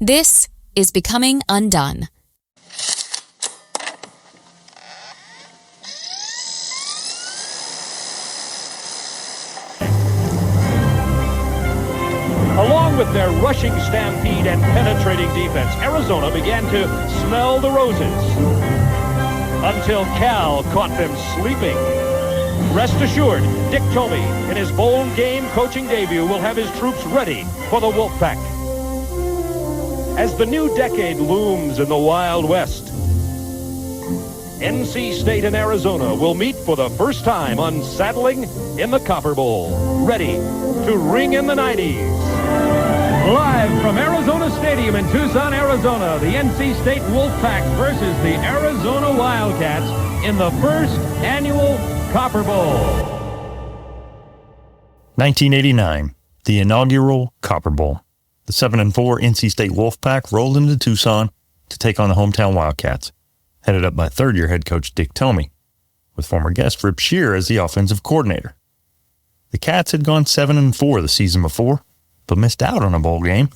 This is Becoming UnDone. Along with their rushing stampede and penetrating defense, Arizona began to smell the roses until Cal caught them sleeping. Rest assured, Dick Tomey, in his bowl game coaching debut, will have his troops ready for the Wolfpack. As the new decade looms in the Wild West, NC State and Arizona will meet for the first time unsaddling in the Copper Bowl, ready to ring in the 90s. Live from Arizona Stadium in Tucson, Arizona, the NC State Wolfpack versus the Arizona Wildcats in the first annual Copper Bowl. 1989, the inaugural Copper Bowl. The 7-4 NC State Wolfpack rolled into Tucson to take on the hometown Wildcats, headed up by third-year head coach Dick Tomey, with former guest Rip Shear as the offensive coordinator. The Cats had gone 7-4 the season before, but missed out on a bowl game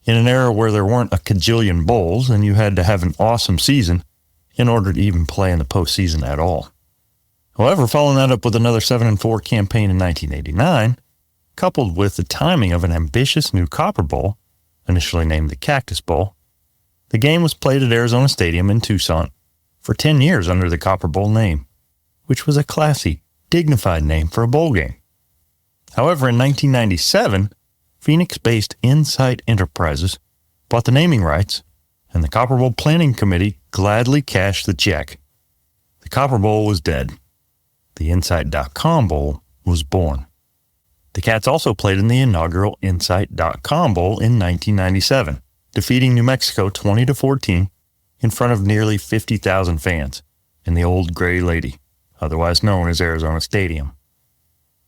in an era where there weren't a cajillion bowls and you had to have an awesome season in order to even play in the postseason at all. However, following that up with another 7-4 campaign in 1989, coupled with the timing of an ambitious new Copper Bowl, initially named the Cactus Bowl, the game was played at Arizona Stadium in Tucson for 10 years under the Copper Bowl name, which was a classy, dignified name for a bowl game. However, in 1997, Phoenix-based Insight Enterprises bought the naming rights, and the Copper Bowl Planning Committee gladly cashed the check. The Copper Bowl was dead. The Insight.com Bowl was born. The Cats also played in the inaugural Insight.com Bowl in 1997, defeating New Mexico 20-14 in front of nearly 50,000 fans in the Old Gray Lady, otherwise known as Arizona Stadium.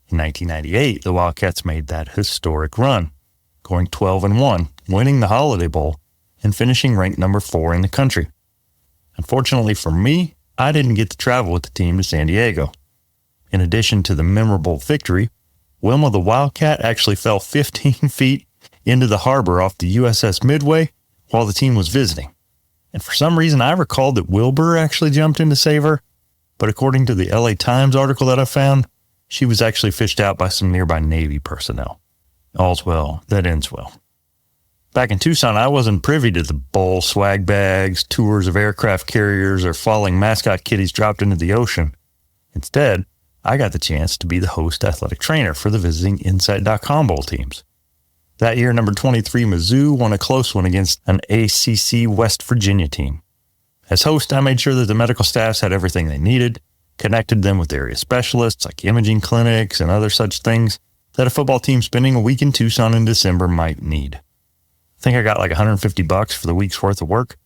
In 1998, the Wildcats made that historic run, going 12-1, winning the Holiday Bowl, and finishing ranked number 4 in the country. Unfortunately for me, I didn't get to travel with the team to San Diego. In addition to the memorable victory, Wilma the Wildcat actually fell 15 feet into the harbor off the USS Midway while the team was visiting. And for some reason, I recalled that Wilbur actually jumped in to save her, but according to the LA Times article that I found, she was actually fished out by some nearby Navy personnel. All's well that ends well. Back in Tucson, I wasn't privy to the bowl swag bags, tours of aircraft carriers, or falling mascot kitties dropped into the ocean. Instead, I got the chance to be the host athletic trainer for the visiting Insight.com Bowl teams. That year, number 23 Mizzou won a close one against an ACC West Virginia team. As host, I made sure that the medical staffs had everything they needed, connected them with area specialists like imaging clinics and other such things that a football team spending a week in Tucson in December might need. I think I got like $150 for the week's worth of work,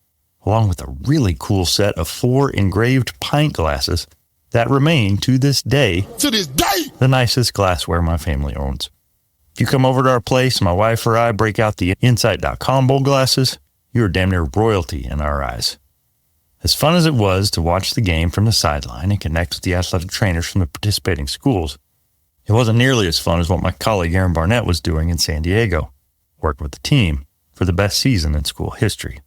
along with a really cool set of 4 engraved pint glasses that remain to this day the nicest glassware my family owns. If you come over to our place, my wife or I break out the Insight.com Bowl glasses, you're damn near royalty in our eyes. As fun as it was to watch the game from the sideline and connect with the athletic trainers from the participating schools, it wasn't nearly as fun as what my colleague Aaron Barnett was doing in San Diego, working with the team for the best season in school history.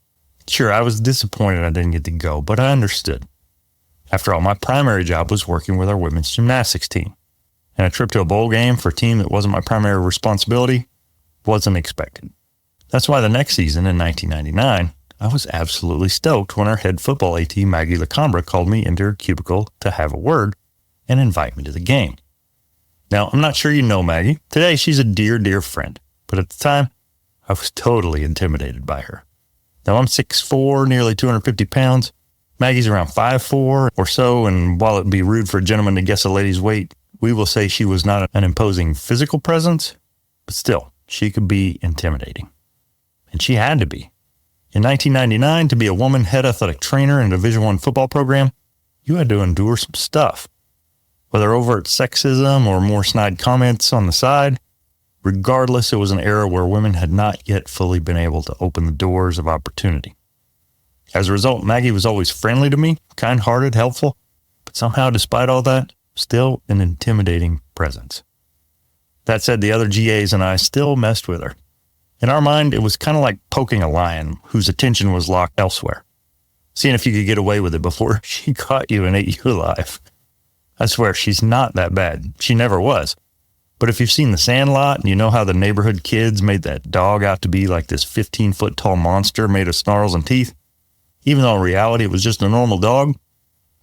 Sure, I was disappointed I didn't get to go, but I understood. After all, my primary job was working with our women's gymnastics team, and a trip to a bowl game for a team that wasn't my primary responsibility wasn't expected. That's why the next season, in 1999, I was absolutely stoked when our head football AT, Maggie LaCombra, called me into her cubicle to have a word and invite me to the game. Now, I'm not sure you know Maggie. Today, she's a dear, dear friend. But at the time, I was totally intimidated by her. Now, I'm 6'4", nearly 250 pounds. Maggie's around 5'4" or so, and while it'd be rude for a gentleman to guess a lady's weight, we will say she was not an imposing physical presence, but still, she could be intimidating. And she had to be. In 1999, to be a woman head athletic trainer in a Division I football program, you had to endure some stuff. Whether overt sexism or more snide comments on the side, regardless, it was an era where women had not yet fully been able to open the doors of opportunity. As a result, Maggie was always friendly to me, kind-hearted, helpful, but somehow, despite all that, still an intimidating presence. That said, the other GAs and I still messed with her. In our mind, it was kind of like poking a lion whose attention was locked elsewhere, seeing if you could get away with it before she caught you and ate you alive. I swear, she's not that bad. She never was. But if you've seen The Sandlot and you know how the neighborhood kids made that dog out to be like this 15-foot tall monster made of snarls and teeth, even though in reality it was just a normal dog,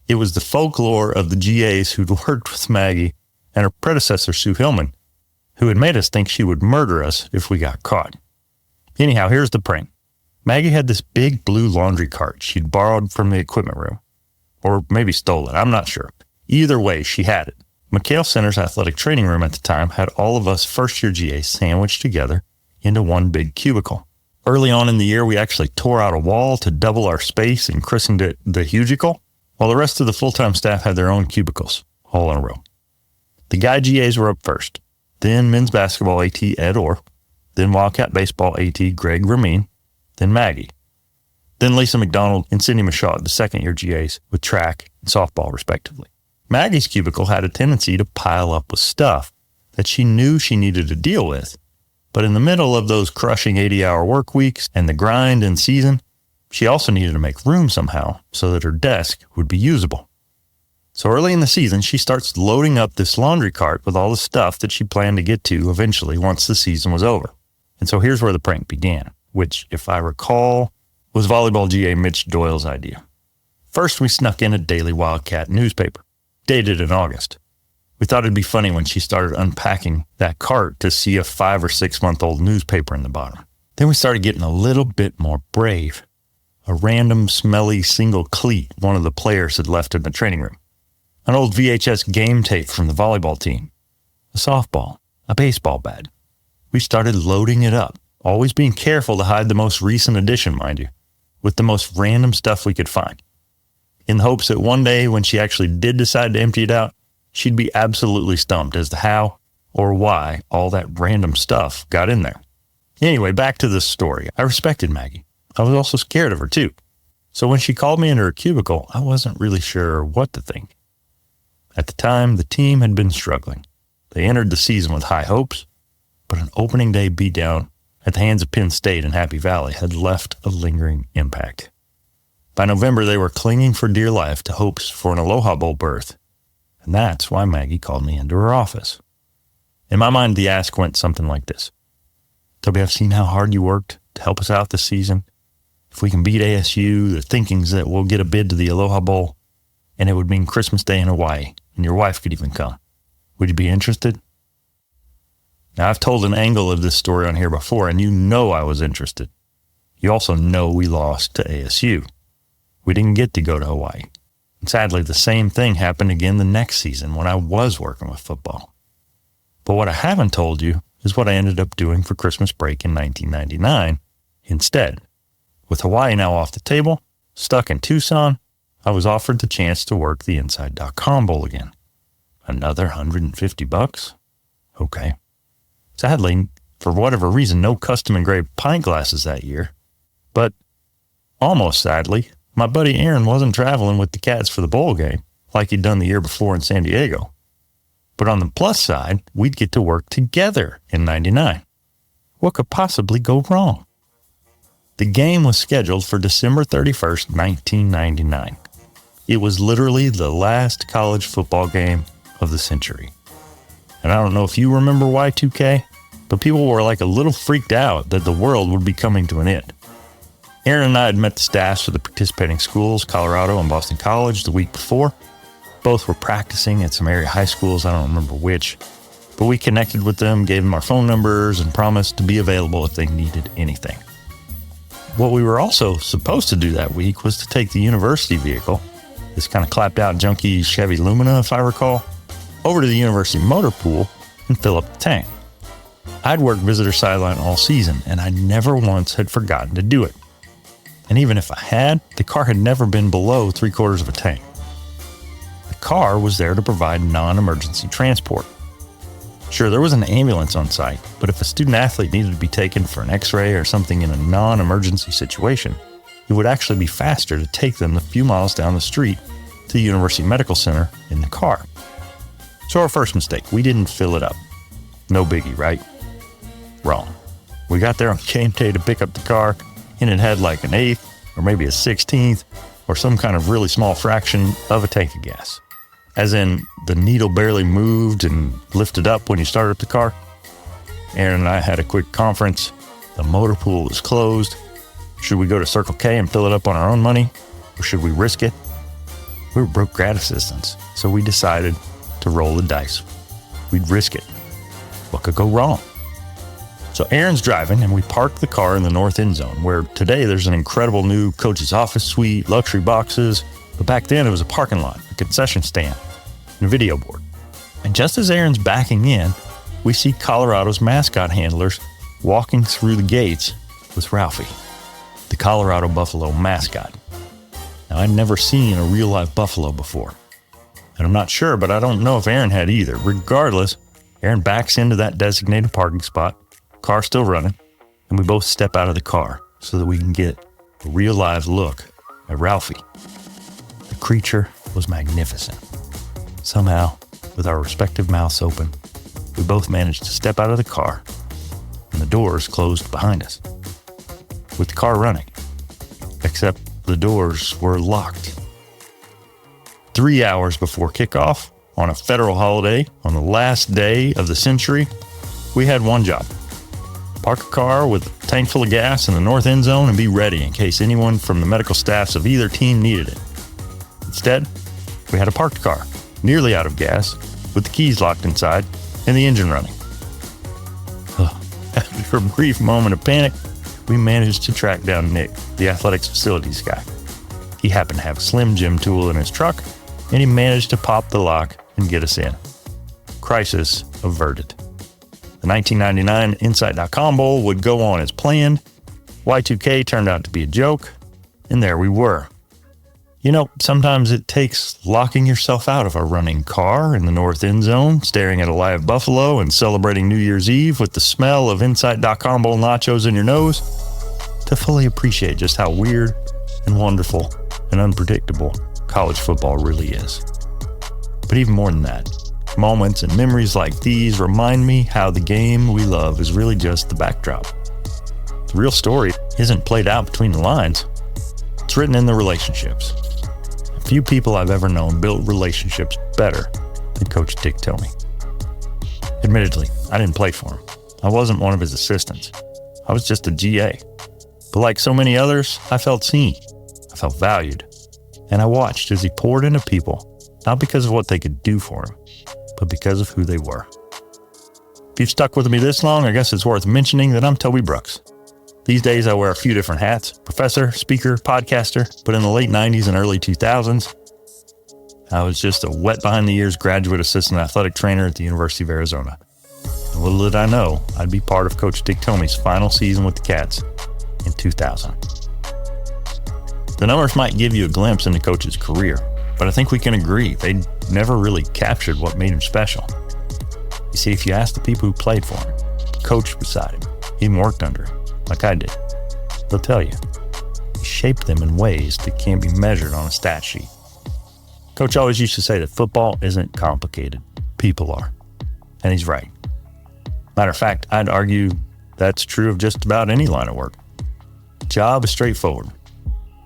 it was the folklore of the GAs who'd worked with Maggie and her predecessor, Sue Hillman, who had made us think she would murder us if we got caught. Anyhow, here's the prank. Maggie had this big blue laundry cart she'd borrowed from the equipment room. Or maybe stole it, I'm not sure. Either way, she had it. McHale Center's athletic training room at the time had all of us first-year GAs sandwiched together into one big cubicle. Early on in the year, we actually tore out a wall to double our space and christened it the Hugicle, while the rest of the full-time staff had their own cubicles, all in a row. The guy GAs were up first, then men's basketball AT Ed Orr, then Wildcat baseball AT Greg Ramin, then Maggie, then Lisa McDonald and Cindy Michaud, the second-year GAs, with track and softball, respectively. Maggie's cubicle had a tendency to pile up with stuff that she knew she needed to deal with, but in the middle of those crushing 80-hour work weeks and the grind in season, she also needed to make room somehow so that her desk would be usable. So early in the season, she starts loading up this laundry cart with all the stuff that she planned to get to eventually once the season was over. And so here's where the prank began, which, if I recall, was volleyball GA Mitch Doyle's idea. First, we snuck in a daily Wildcat newspaper, dated in August. We thought it'd be funny when she started unpacking that cart to see a 5 or 6 month old newspaper in the bottom. Then we started getting a little bit more brave. A random smelly single cleat one of the players had left in the training room. An old VHS game tape from the volleyball team. A softball. A baseball bat. We started loading it up, always being careful to hide the most recent edition, mind you, with the most random stuff we could find, in the hopes that one day when she actually did decide to empty it out, she'd be absolutely stumped as to how or why all that random stuff got in there. Anyway, back to this story. I respected Maggie. I was also scared of her too. So when she called me into her cubicle, I wasn't really sure what to think. At the time, the team had been struggling. They entered the season with high hopes, but an opening day beatdown at the hands of Penn State and Happy Valley had left a lingering impact. By November, they were clinging for dear life to hopes for an Aloha Bowl berth, and that's why Maggie called me into her office. In my mind, the ask went something like this. Toby, I've seen how hard you worked to help us out this season. If we can beat ASU, the thinking's that we'll get a bid to the Aloha Bowl, and it would mean Christmas Day in Hawaii, and your wife could even come. Would you be interested? Now, I've told an angle of this story on here before, and you know I was interested. You also know we lost to ASU. We didn't get to go to Hawaii. And sadly, the same thing happened again the next season when I was working with football. But what I haven't told you is what I ended up doing for Christmas break in 1999 instead. With Hawaii now off the table, stuck in Tucson, I was offered the chance to work the Inside.com Bowl again. Another $150? Okay. Sadly, for whatever reason, no custom engraved pint glasses that year. But almost sadly, my buddy Aaron wasn't traveling with the Cats for the bowl game like he'd done the year before in San Diego. But on the plus side, we'd get to work together in 99. What could possibly go wrong? The game was scheduled for December 31st, 1999. It was literally the last college football game of the century. And I don't know if you remember Y2K, but people were like a little freaked out that the world would be coming to an end. Aaron and I had met the staffs of the participating schools, Colorado and Boston College, the week before. Both were practicing at some area high schools, I don't remember which. But we connected with them, gave them our phone numbers, and promised to be available if they needed anything. What we were also supposed to do that week was to take the university vehicle, this kind of clapped out junky Chevy Lumina, if I recall, over to the university motor pool and fill up the tank. I'd worked visitor sideline all season, and I never once had forgotten to do it. And even if I had, the car had never been below 3/4 of a tank. The car was there to provide non-emergency transport. Sure, there was an ambulance on site, but if a student athlete needed to be taken for an x-ray or something in a non-emergency situation, it would actually be faster to take them the few miles down the street to the University Medical Center in the car. So our first mistake, we didn't fill it up. No biggie, right? Wrong. We got there on game day to pick up the car, and it had like an 1/8 or maybe a 1/16 or some kind of really small fraction of a tank of gas. As in, the needle barely moved and lifted up when you started up the car. Aaron and I had a quick conference. The motor pool was closed. Should we go to Circle K and fill it up on our own money, or should we risk it? We were broke grad assistants, so we decided to roll the dice. We'd risk it. What could go wrong? So Aaron's driving, and we parked the car in the north end zone, where today there's an incredible new coach's office suite, luxury boxes, but back then it was a parking lot, a concession stand, and a video board. And just as Aaron's backing in, we see Colorado's mascot handlers walking through the gates with Ralphie, the Colorado Buffalo mascot. Now, I'd never seen a real live buffalo before, and I'm not sure, but I don't know if Aaron had either. Regardless, Aaron backs into that designated parking spot, car still running, and we both step out of the car so that we can get a real live look at Ralphie. The creature was magnificent. Somehow, with our respective mouths open, we both managed to step out of the car, and the doors closed behind us, with the car running, except the doors were locked. 3 hours before kickoff, on a federal holiday, on the last day of the century, we had one job: park a car with a tank full of gas in the north end zone and be ready in case anyone from the medical staffs of either team needed it. Instead, we had a parked car, nearly out of gas, with the keys locked inside and the engine running. After a brief moment of panic, we managed to track down Nick, the athletics facilities guy. He happened to have a Slim Jim tool in his truck, and he managed to pop the lock and get us in. Crisis averted. The 1999 Insight.com Bowl would go on as planned. Y2K turned out to be a joke, and there we were. You know, sometimes it takes locking yourself out of a running car in the north end zone, staring at a live buffalo, and celebrating New Year's Eve with the smell of Insight.com Bowl nachos in your nose to fully appreciate just how weird and wonderful and unpredictable college football really is. But even more than that, moments and memories like these remind me how the game we love is really just the backdrop. The real story isn't played out between the lines. It's written in the relationships. A few people I've ever known built relationships better than Coach Dick Tomey. Admittedly, I didn't play for him. I wasn't one of his assistants. I was just a GA. But like so many others, I felt seen. I felt valued. And I watched as he poured into people, not because of what they could do for him, but because of who they were. If you've stuck with me this long, I guess it's worth mentioning that I'm Toby Brooks. These days I wear a few different hats: professor, speaker, podcaster, but in the late 90s and early 2000s, I was just a wet behind the ears graduate assistant athletic trainer at the University of Arizona. And little did I know, I'd be part of Coach Dick Tomey's final season with the Cats in 2000. The numbers might give you a glimpse into Coach's career, but I think we can agree they never really captured what made him special. You see, if you ask the people who played for him, coached beside him, even worked under him, like I did, they'll tell you he shaped them in ways that can't be measured on a stat sheet. Coach always used to say that football isn't complicated, people are. And he's right. Matter of fact, I'd argue that's true of just about any line of work. The job is straightforward,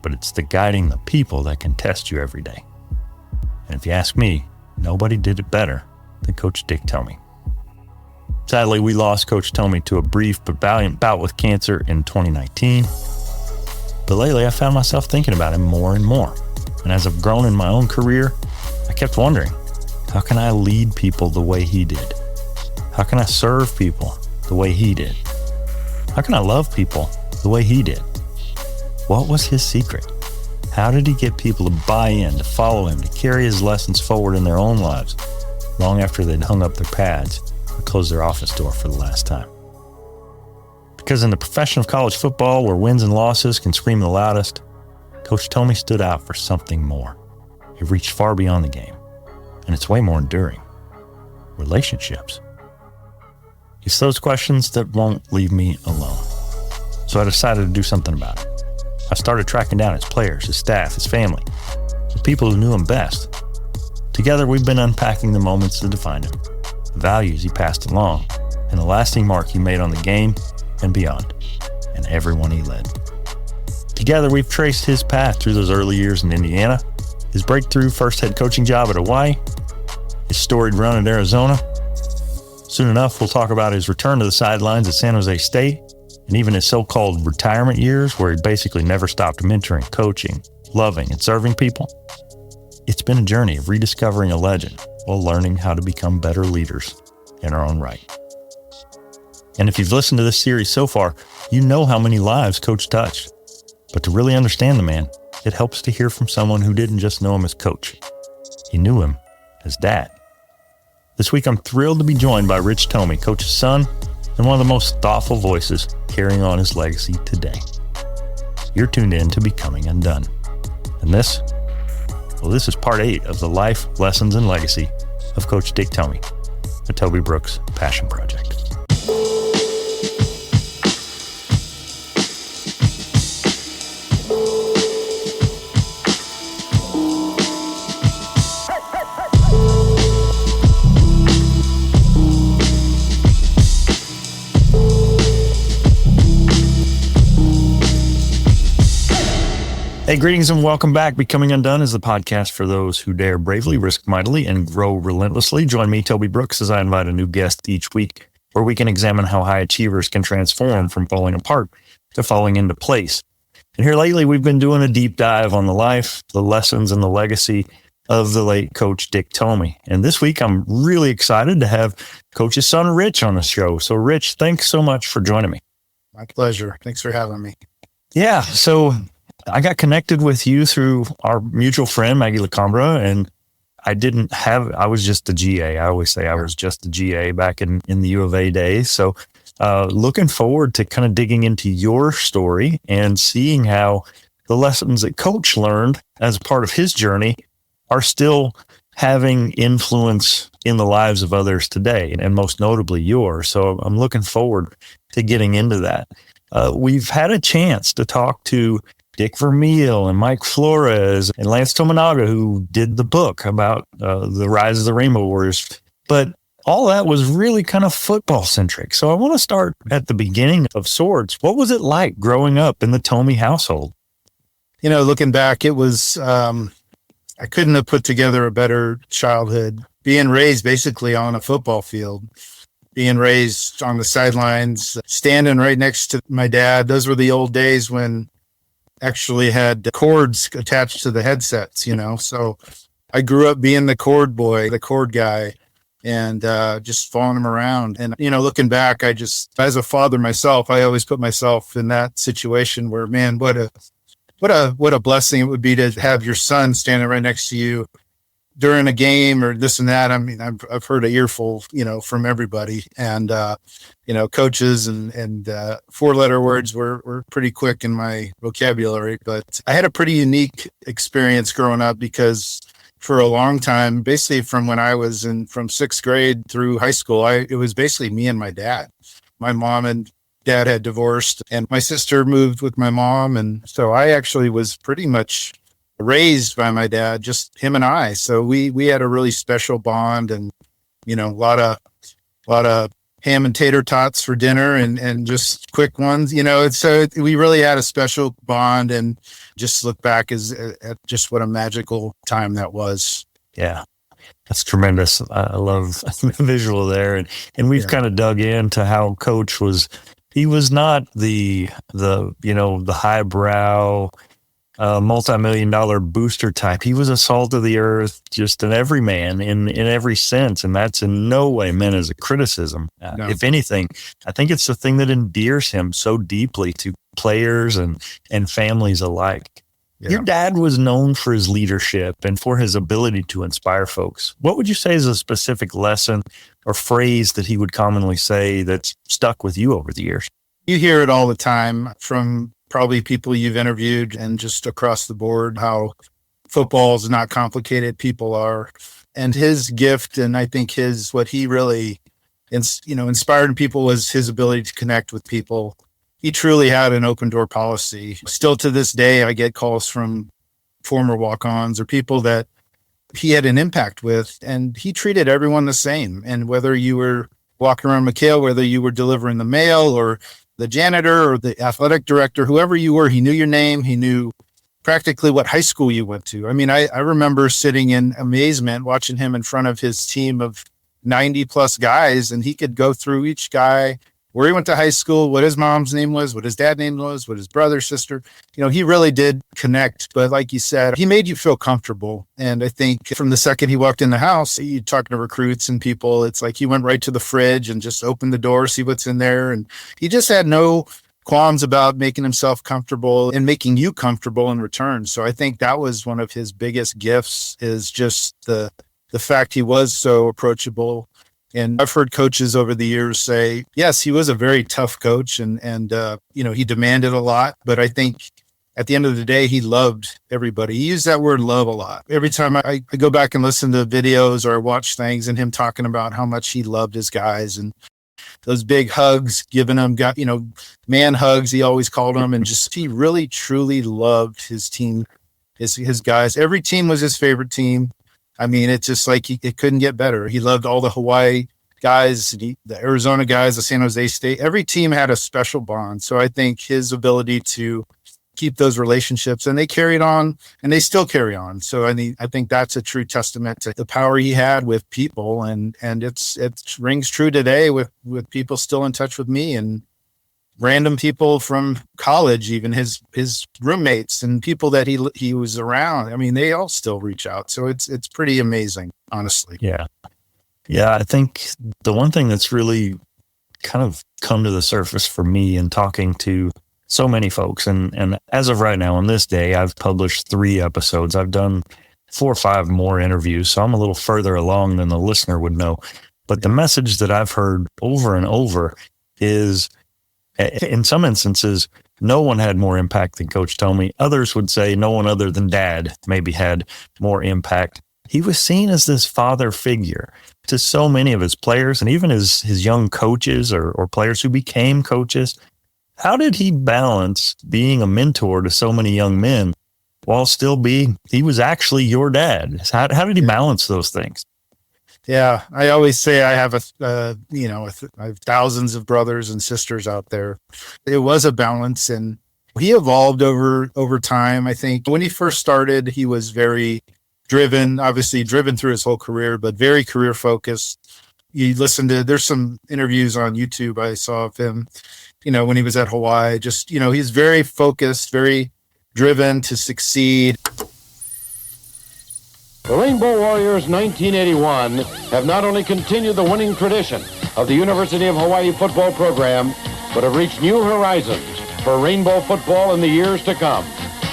but it's the guiding the people that can test you every day. And if you ask me, nobody did it better than Coach Dick Tomey. Sadly, we lost Coach Tomey to a brief but valiant bout with cancer in 2019. But lately, I found myself thinking about him more and more. And as I've grown in my own career, I kept wondering, how can I lead people the way he did? How can I serve people the way he did? How can I love people the way he did? What was his secret? How did he get people to buy in, to follow him, to carry his lessons forward in their own lives long after they'd hung up their pads or closed their office door for the last time? Because in the profession of college football, where wins and losses can scream the loudest, Coach Tomey stood out for something more. He reached far beyond the game, and it's way more enduring. Relationships. It's those questions that won't leave me alone. So I decided to do something about it. I started tracking down his players, his staff, his family, the people who knew him best. Together, we've been unpacking the moments that defined him, the values he passed along, and the lasting mark he made on the game and beyond, and everyone he led. Together, we've traced his path through those early years in Indiana, his breakthrough first head coaching job at Hawaii, his storied run at Arizona. Soon enough, we'll talk about his return to the sidelines at San Jose State, and even his so-called retirement years where he basically never stopped mentoring, coaching, loving, and serving people. It's been a journey of rediscovering a legend while learning how to become better leaders in our own right. And if you've listened to this series so far, you know how many lives Coach touched. But to really understand the man, it helps to hear from someone who didn't just know him as coach. He knew him as dad. This week, I'm thrilled to be joined by Rich Tomey, Coach's son, and one of the most thoughtful voices carrying on his legacy today. You're tuned in to Becoming UnDone. And this is part 8 of the life, lessons, and legacy of Coach Dick Tomey, a Toby Brooks passion project. Hey, greetings and welcome back. Becoming UnDone is the podcast for those who dare bravely, risk mightily, and grow relentlessly. Join me, Toby Brooks, as I invite a new guest each week where we can examine how high achievers can transform from falling apart to falling into place. And here lately, we've been doing a deep dive on the life, the lessons, and the legacy of the late Coach Dick Tomey. And this week, I'm really excited to have Coach's son, Rich, on the show. So, Rich, thanks so much for joining me. My pleasure. Thanks for having me. Yeah, so I got connected with you through our mutual friend, Maggie LaCombra, and I was just a GA. I always say I was just a GA back in the U of A days. So looking forward to kind of digging into your story and seeing how the lessons that Coach learned as part of his journey are still having influence in the lives of others today, and most notably yours. So I'm looking forward to getting into that. We've had a chance to talk to Dick Vermeil and Mike Flores and Lance Tominaga, who did the book about the rise of the Rainbow Warriors. But all that was really kind of football centric. So I want to start at the beginning of sorts. What was it like growing up in the Tomey household? You know, looking back, it was, I couldn't have put together a better childhood. Being raised basically on a football field, being raised on the sidelines, standing right next to my dad. Those were the old days when actually had cords attached to the headsets, you know. So I grew up being the cord boy, the cord guy, and just following him around. And, you know, looking back, as a father myself, I always put myself in that situation where, man, what a blessing it would be to have your son standing right next to you during a game or this and that. I mean, I've heard an earful, you know, from everybody, and you know, coaches and 4-letter words were pretty quick in my vocabulary. But I had a pretty unique experience growing up because for a long time, basically from when I was from 6th grade through high school, it was basically me and my dad. My mom and dad had divorced, and my sister moved with my mom, and so I actually was pretty much raised by my dad, just him and I. So we had a really special bond, and, you know, a lot of ham and tater tots for dinner and just quick ones, you know. So we really had a special bond, and just look back at just what a magical time that was. Yeah, that's tremendous. I love the visual there. And we've kind of dug into how Coach he was not the highbrow, multi-million-dollar booster type. He was a salt of the earth, just an everyman in every sense. And that's in no way meant as a criticism. No. If anything, I think it's the thing that endears him so deeply to players and families alike. Yeah. Your dad was known for his leadership and for his ability to inspire folks. What would you say is a specific lesson or phrase that he would commonly say that's stuck with you over the years? You hear it all the time from probably people you've interviewed and just across the board, how football is not complicated, people are. And his gift, and I think what he really inspired in people was his ability to connect with people. He truly had an open door policy. Still to this day, I get calls from former walk-ons or people that he had an impact with, and he treated everyone the same. And whether you were walking around McHale, whether you were delivering the mail or the janitor or the athletic director, whoever you were, he knew your name. He knew practically what high school you went to. I mean, I remember sitting in amazement watching him in front of his team of 90 plus guys, and he could go through each guy, where he went to high school, what his mom's name was, what his dad's name was, what his brother, sister. He really did connect. But like you said, he made you feel comfortable. And I think from the second he walked in the house, you talking to recruits and people, it's like he went right to the fridge and just opened the door, see what's in there. And he just had no qualms about making himself comfortable and making you comfortable in return. So I think that was one of his biggest gifts, is just the fact he was so approachable. And I've heard coaches over the years say, yes, he was a very tough coach and he demanded a lot. But I think at the end of the day, he loved everybody. He used that word love a lot. Every time I go back and listen to videos or watch things and him talking about how much he loved his guys and those big hugs, giving them, man hugs, he always called them. And just, he really, truly loved his team, his guys. Every team was his favorite team. I mean, it's just like it couldn't get better. He loved all the Hawaii guys, the Arizona guys, the San Jose State. Every team had a special bond. So I think his ability to keep those relationships, and they carried on, and they still carry on. So I think that's a true testament to the power he had with people, and it rings true today with people still in touch with me and random people from college, even his roommates and people that he was around. I mean, they all still reach out. So it's pretty amazing, honestly. Yeah. Yeah. I think the one thing that's really kind of come to the surface for me in talking to so many folks, and as of right now on this day, I've published 3 episodes. I've done 4 or 5 more interviews. So I'm a little further along than the listener would know. But the message that I've heard over and over is, in some instances, no one had more impact than Coach Tomey. Others would say no one other than Dad maybe had more impact. He was seen as this father figure to so many of his players and even his young coaches or players who became coaches. How did he balance being a mentor to so many young men while still he was actually your dad? How did he balance those things? Yeah, I always say I have I have thousands of brothers and sisters out there. It was a balance, and he evolved over time. I think when he first started, he was very driven, obviously driven through his whole career, but very career focused. You listen to, there's some interviews on YouTube I saw of him, when he was at Hawaii. Just, he's very focused, very driven to succeed. The Rainbow Warriors 1981 have not only continued the winning tradition of the University of Hawaii football program, but have reached new horizons for rainbow football in the years to come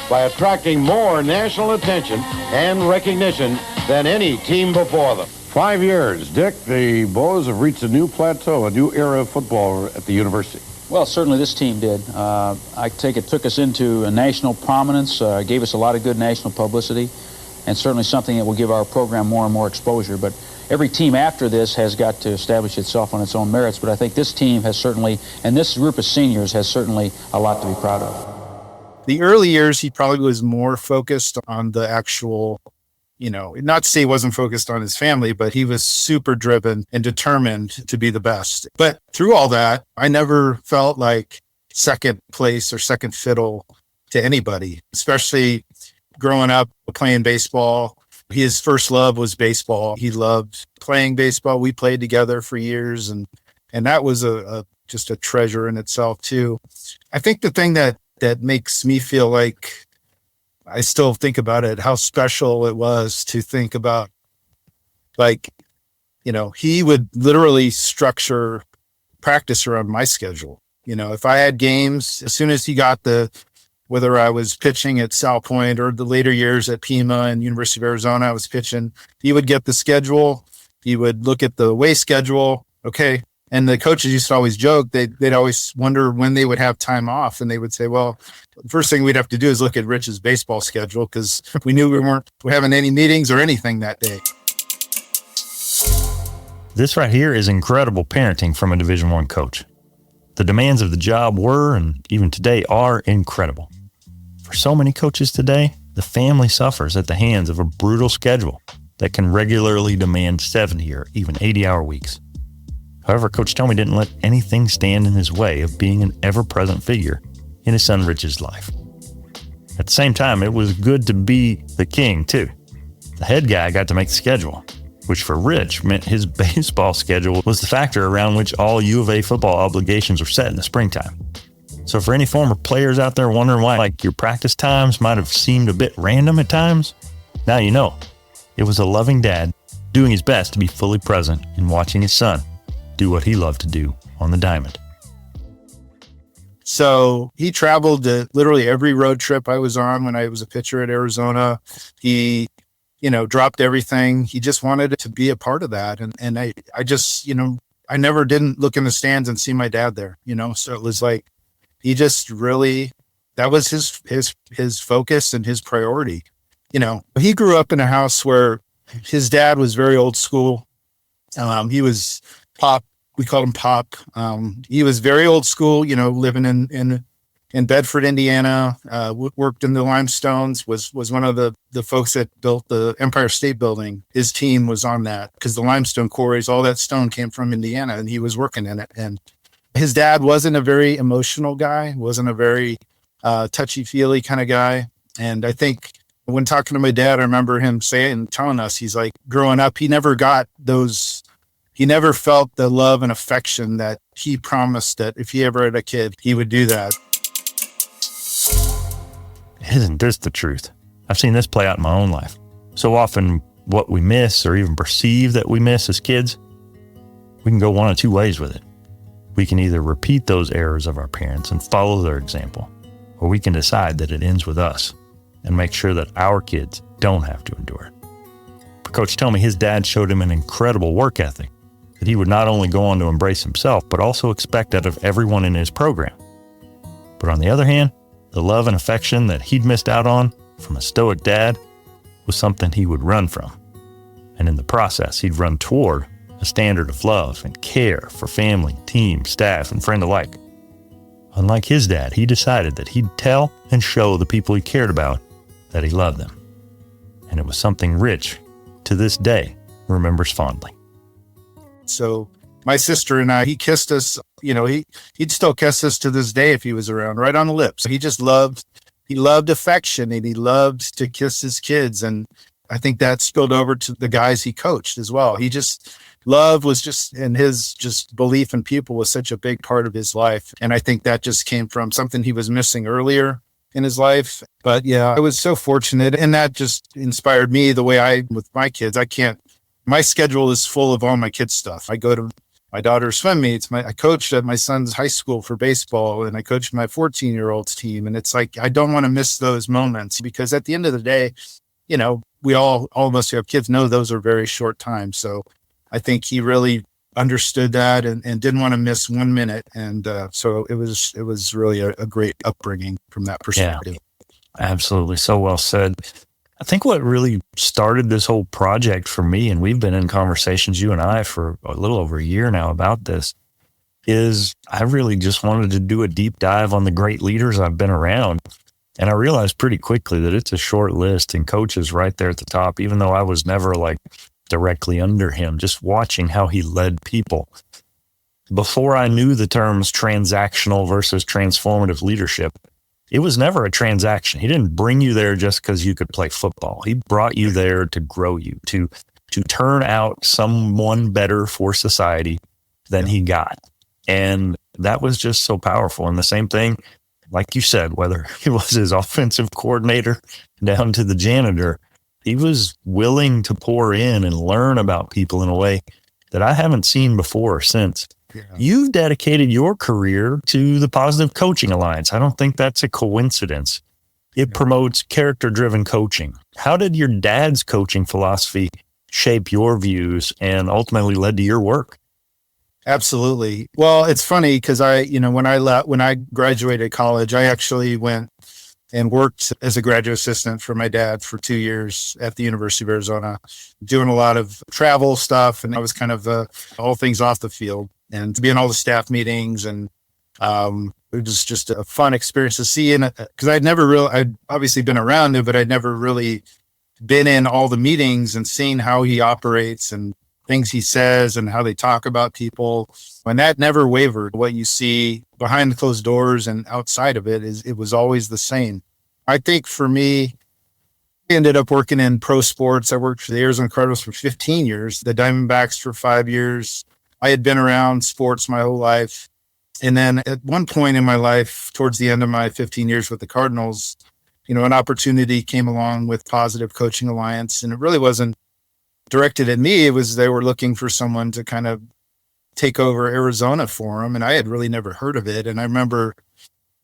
by attracting more national attention and recognition than any team before them. 5 years, Dick, the Bows have reached a new plateau, a new era of football at the university. Well, certainly this team did. I take it took us into a national prominence, gave us a lot of good national publicity, and certainly something that will give our program more and more exposure. But every team after this has got to establish itself on its own merits. But I think this team has certainly, and this group of seniors has certainly a lot to be proud of. The early years, he probably was more focused on the actual, not to say he wasn't focused on his family, but he was super driven and determined to be the best. But through all that, I never felt like second place or second fiddle to anybody, especially growing up playing baseball. His first love was baseball. He loved playing baseball. We played together for years, and that was just a treasure in itself too. I think the thing that makes me feel like I still think about it, how special it was to think about, he would literally structure practice around my schedule. If I had games, as soon as he got whether I was pitching at South Point or the later years at Pima and University of Arizona, I was pitching, he would get the schedule. He would look at the away schedule. Okay. And the coaches used to always joke, they'd always wonder when they would have time off. And they would say, well, the first thing we'd have to do is look at Rich's baseball schedule, because we knew we weren't having any meetings or anything that day. This right here is incredible parenting from a Division I coach. The demands of the job were, and even today are, incredible. For so many coaches today, the family suffers at the hands of a brutal schedule that can regularly demand 70 or even 80-hour weeks. However, Coach Tomey didn't let anything stand in his way of being an ever-present figure in his son Rich's life. At the same time, it was good to be the king, too. The head guy got to make the schedule, which for Rich meant his baseball schedule was the factor around which all U of A football obligations were set in the springtime. So for any former players out there wondering why your practice times might have seemed a bit random at times, now you know. It was a loving dad doing his best to be fully present in watching his son do what he loved to do on the diamond. So he traveled to literally every road trip I was on when I was a pitcher at Arizona. He, dropped everything. He just wanted to be a part of that. And I just, I never didn't look in the stands and see my dad there, so it was like, he just really, that was his focus and his priority. He grew up in a house where his dad was very old school. He was Pop. We called him Pop. He was very old school, living in Bedford, Indiana, worked in the limestones, was one of the folks that built the Empire State Building. His team was on that because the limestone quarries, all that stone came from Indiana, and he was working in it. And his dad wasn't a very emotional guy, wasn't a very touchy-feely kind of guy. And I think when talking to my dad, I remember him telling us, he's like, growing up, he never felt the love and affection that he promised that if he ever had a kid, he would do that. Isn't this the truth? I've seen this play out in my own life. So often what we miss or even perceive that we miss as kids, we can go one of two ways with it. We can either repeat those errors of our parents and follow their example, or we can decide that it ends with us and make sure that our kids don't have to endure it. For Coach Tomey, his dad showed him an incredible work ethic that he would not only go on to embrace himself, but also expect out of everyone in his program. But on the other hand, the love and affection that he'd missed out on from a stoic dad was something he would run from. And in the process, he'd run toward a standard of love and care for family, team, staff, and friend alike. Unlike his dad, he decided that he'd tell and show the people he cared about that he loved them. And it was something Rich, to this day, remembers fondly. So my sister and I, he kissed us, he'd still kiss us to this day if he was around, right on the lips. He loved affection, and he loved to kiss his kids. And I think that spilled over to the guys he coached as well. Love was just, and his just belief in people was such a big part of his life. And I think that just came from something he was missing earlier in his life. But yeah, I was so fortunate, and that just inspired me the way with my kids. My schedule is full of all my kids' stuff. I go to my daughter's swim meets. I coached at my son's high school for baseball, and I coached my 14-year-old's team. And it's like, I don't want to miss those moments, because at the end of the day, we all of us who have kids know those are very short times. So I think he really understood that and didn't want to miss 1 minute. And so it was really a great upbringing from that perspective. Yeah, absolutely. So well said. I think what really started this whole project for me, and we've been in conversations, you and I, for a little over a year now about this, is I really just wanted to do a deep dive on the great leaders I've been around. And I realized pretty quickly that it's a short list, and Coach is right there at the top, even though I was never directly under him, just watching how he led people. Before I knew the terms transactional versus transformative leadership, it was never a transaction. He didn't bring you there just because you could play football. He brought you there to grow you, to turn out someone better for society than he got. And that was just so powerful. And the same thing, like you said, whether it was his offensive coordinator down to the janitor, he was willing to pour in and learn about people in a way that I haven't seen before or since. Yeah. You've dedicated your career to the Positive Coaching Alliance. I don't think that's a coincidence. It promotes character-driven coaching. How did your dad's coaching philosophy shape your views and ultimately led to your work? Absolutely. Well, it's funny because when I graduated college, I actually went and worked as a graduate assistant for my dad for 2 years at the University of Arizona, doing a lot of travel stuff. And I was kind of all things off the field and to be in all the staff meetings. And it was just a fun experience to see. And because I'd obviously been around it, but I'd never really been in all the meetings and seen how he operates and things he says and how they talk about people. And that never wavered. What you see behind the closed doors and outside of it was always the same. I think for me, I ended up working in pro sports. I worked for the Arizona Cardinals for 15 years, the Diamondbacks for 5 years. I had been around sports my whole life. And then at one point in my life, towards the end of my 15 years with the Cardinals, an opportunity came along with Positive Coaching Alliance. And it really wasn't directed at me. It was, they were looking for someone to kind of take over Arizona for them. And I had really never heard of it. And I remember,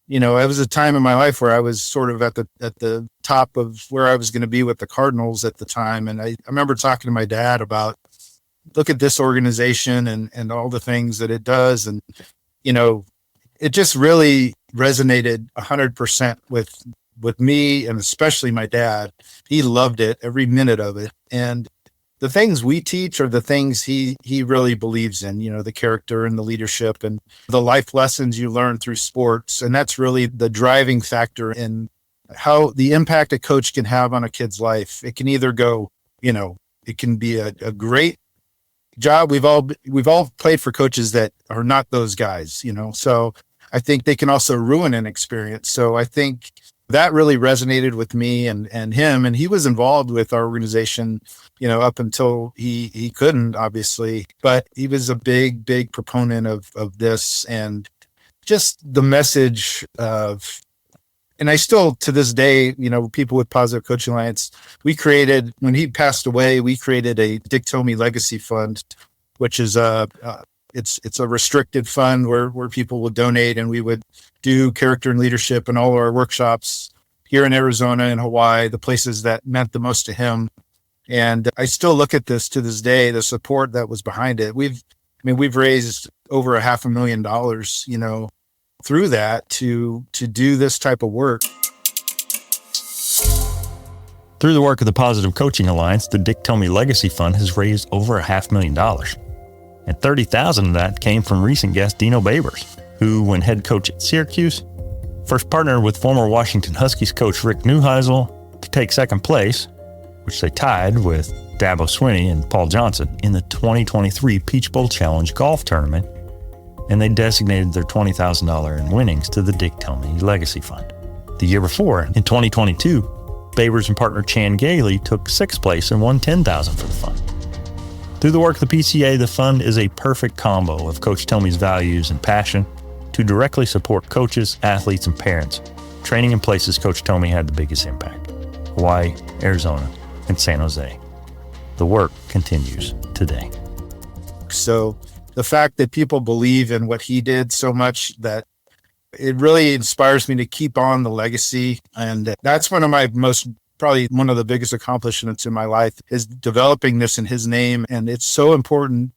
it was a time in my life where I was sort of at the top of where I was going to be with the Cardinals at the time. And I remember talking to my dad about, look at this organization and all the things that it does. And, it just really resonated 100% with me, and especially my dad. He loved it, every minute of it. And the things we teach are the things he really believes in, the character and the leadership and the life lessons you learn through sports. And that's really the driving factor in how the impact a coach can have on a kid's life. It can either go, it can be a great job. We've all played for coaches that are not those guys, so I think they can also ruin an experience. So I think that really resonated with me and him, and he was involved with our organization, up until he couldn't, obviously, but he was a big proponent of this, and just the message of, and I still, to this day, people with Positive Coaching Alliance, when he passed away, we created a Dick Tomey Legacy Fund, which is it's a restricted fund where people would donate, and we would do character and leadership and all of our workshops here in Arizona and Hawaii, the places that meant the most to him. And I still look at this to this day, the support that was behind it. We've raised over $500,000, through that to do this type of work. Through the work of the Positive Coaching Alliance, the Dick Tomey Legacy Fund has raised over $500,000. And $30,000 of that came from recent guest Dino Babers, who, when head coach at Syracuse, first partnered with former Washington Huskies coach Rick Neuheisel to take second place, which they tied with Dabo Swinney and Paul Johnson in the 2023 Peach Bowl Challenge golf tournament, and they designated their $20,000 in winnings to the Dick Tomey Legacy Fund. The year before, in 2022, Babers and partner Chan Gailey took sixth place and won $10,000 for the fund. Through the work of the PCA, the fund is a perfect combo of Coach Tomey's values and passion to directly support coaches, athletes, and parents, training in places Coach Tomey had the biggest impact: Hawaii, Arizona, and San Jose. The work continues today. So the fact that people believe in what he did so much, that it really inspires me to keep on the legacy. And that's probably one of the biggest accomplishments in my life, is developing this in his name. And it's so important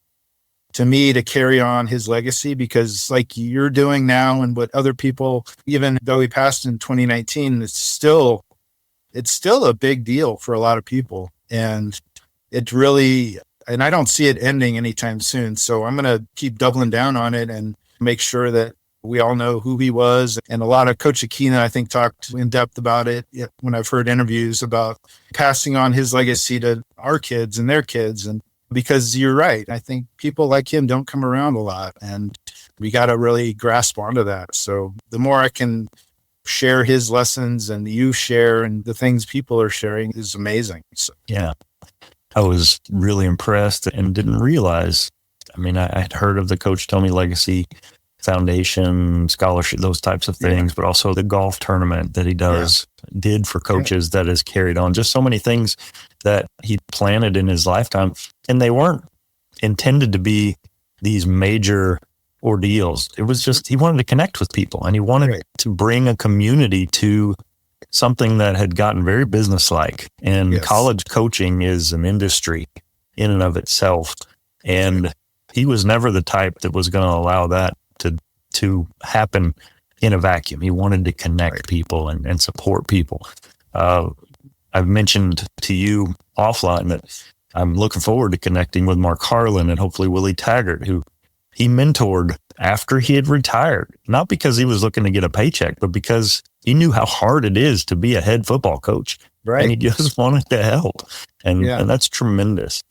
to me to carry on his legacy, because like you're doing now and what other people, even though he passed in 2019, it's still a big deal for a lot of people. And I don't see it ending anytime soon. So I'm going to keep doubling down on it and make sure that we all know who he was. And a lot of Coach Aquina, I think, talked in depth about it when I've heard interviews about passing on his legacy to our kids and their kids. And because you're right, I think people like him don't come around a lot, and we got to really grasp onto that. So the more I can share his lessons and you share and the things people are sharing is amazing. So, yeah, I was really impressed and didn't realize. I had heard of the Coach Tomey Legacy Foundation, scholarship, those types of things, but also the golf tournament that he did for coaches that has carried on. Just so many things that he planted in his lifetime, and they weren't intended to be these major ordeals. It was just, he wanted to connect with people, and he wanted to bring a community to something that had gotten very businesslike. And college coaching is an industry in and of itself. And he was never the type that was going to allow that to happen in a vacuum. He wanted to connect people and support people. I've mentioned to you offline that I'm looking forward to connecting with Mark Harlan and hopefully Willie Taggart, who he mentored after he had retired, not because he was looking to get a paycheck, but because he knew how hard it is to be a head football coach. Right. And he just wanted to help. And that's tremendous.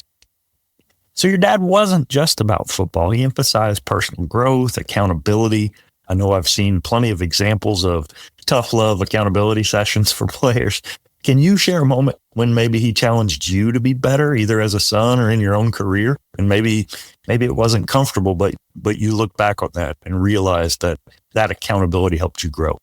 So your dad wasn't just about football. He emphasized personal growth, accountability. I know I've seen plenty of examples of tough love accountability sessions for players. Can you share a moment when maybe he challenged you to be better, either as a son or in your own career? And maybe it wasn't comfortable, but you look back on that and realize that accountability helped you grow.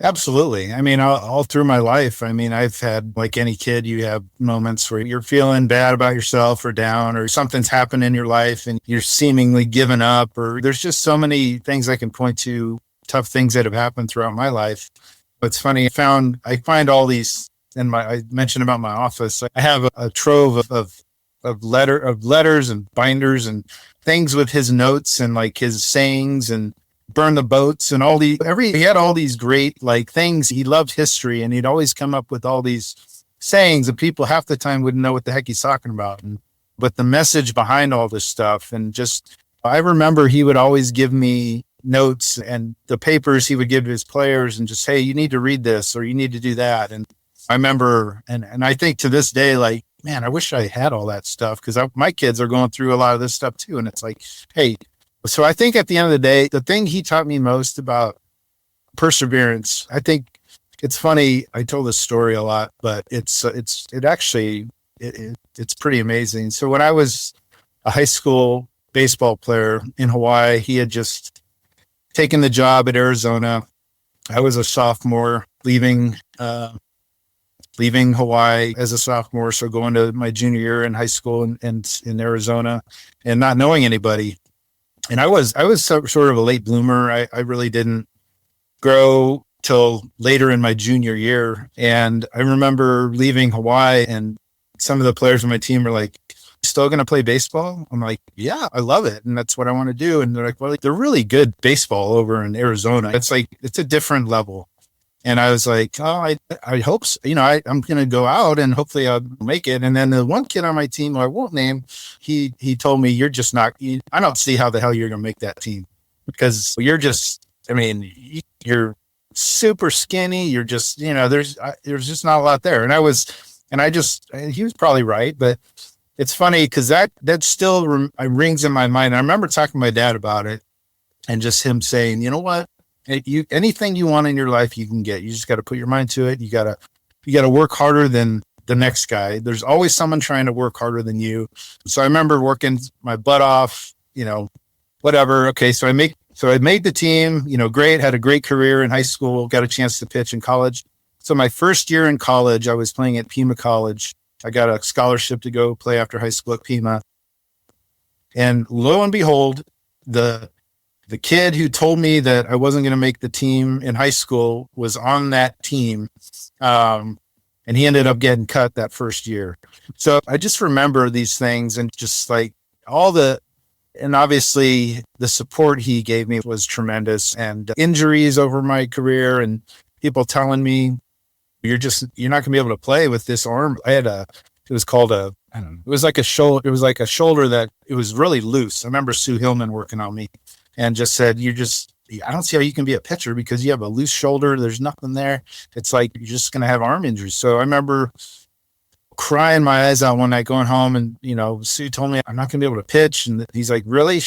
Absolutely. I mean, all through my life, I mean, I've had, like any kid, you have moments where you're feeling bad about yourself or down, or something's happened in your life and you're seemingly given up, or there's just so many things I can point to, tough things that have happened throughout my life. What's funny, I find all these, I mentioned about my office. I have a trove of letters and binders and things with his notes and like his sayings and burn the boats and he had all these great like things. He loved history and he'd always come up with all these sayings and people half the time wouldn't know what the heck he's talking about. But the message behind all this stuff, and just, I remember he would always give me notes and the papers he would give to his players and just, hey, you need to read this or you need to do that. And I remember, and I think to this day, like, man, I wish I had all that stuff, because my kids are going through a lot of this stuff too. And it's like, hey, so I think at the end of the day, the thing he taught me most about perseverance, I think it's funny. I told this story a lot, but it's pretty amazing. So when I was a high school baseball player in Hawaii, he had just taken the job at Arizona. I was a sophomore leaving Hawaii as a sophomore. So going to my junior year in high school and in Arizona and not knowing anybody. And I was sort of a late bloomer. I really didn't grow till later in my junior year. And I remember leaving Hawaii and some of the players on my team were like, still going to play baseball? I'm like, yeah, I love it. And that's what I want to do. And they're like, well, they're really good baseball over in Arizona. It's like, it's a different level. And I was like, oh, I hope so. I'm going to go out and hopefully I'll make it. And then the one kid on my team, who I won't name, he told me, you're just not, I don't see how the hell you're going to make that team, because you're just, you're super skinny. You're just, there's just not a lot there. And he was probably right, but it's funny because that still rings in my mind. I remember talking to my dad about it and just him saying, you know what? Anything you want in your life, you can get. You just got to put your mind to it. You got to work harder than the next guy. There's always someone trying to work harder than you. So I remember working my butt off, whatever. Okay. So I made the team, great, had a great career in high school, got a chance to pitch in college. So my first year in college, I was playing at Pima College. I got a scholarship to go play after high school at Pima. And lo and behold, the kid who told me that I wasn't going to make the team in high school was on that team. And he ended up getting cut that first year. So I just remember these things and just like and obviously the support he gave me was tremendous, and injuries over my career and people telling me, you're not going to be able to play with this arm. It was like a shoulder that it was really loose. I remember Sue Hillman working on me and just said, I don't see how you can be a pitcher because you have a loose shoulder. There's nothing there. It's like, you're just going to have arm injuries. So I remember crying my eyes out one night going home, and, Sue told me I'm not going to be able to pitch. And he's like, really?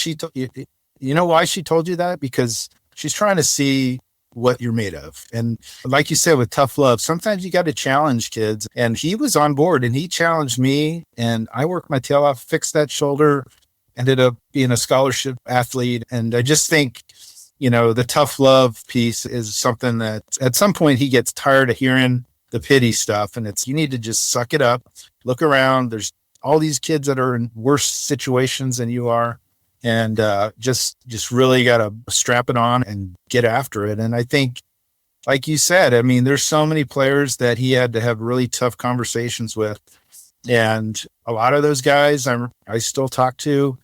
You know why she told you that? Because she's trying to see what you're made of. And like you said, with tough love, sometimes you got to challenge kids. And he was on board and he challenged me, and I worked my tail off, fixed that shoulder, ended up being a scholarship athlete. And I just think, the tough love piece is something that at some point he gets tired of hearing the pity stuff. And you need to just suck it up, look around. There's all these kids that are in worse situations than you are. And just really got to strap it on and get after it. And I think, like you said, there's so many players that he had to have really tough conversations with. And a lot of those guys I still talk to.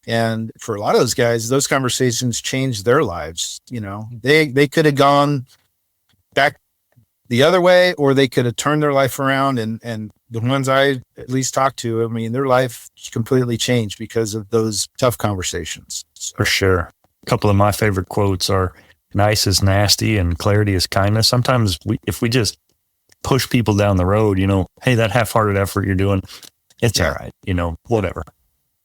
And for a lot of those guys, those conversations changed their lives. They could have gone back the other way, or they could have turned their life around. And the ones I at least talked to, their life completely changed because of those tough conversations. For sure. A couple of my favorite quotes are, nice is nasty and clarity is kindness. Sometimes if we just push people down the road, hey, that half-hearted effort you're doing, It's all right. Whatever.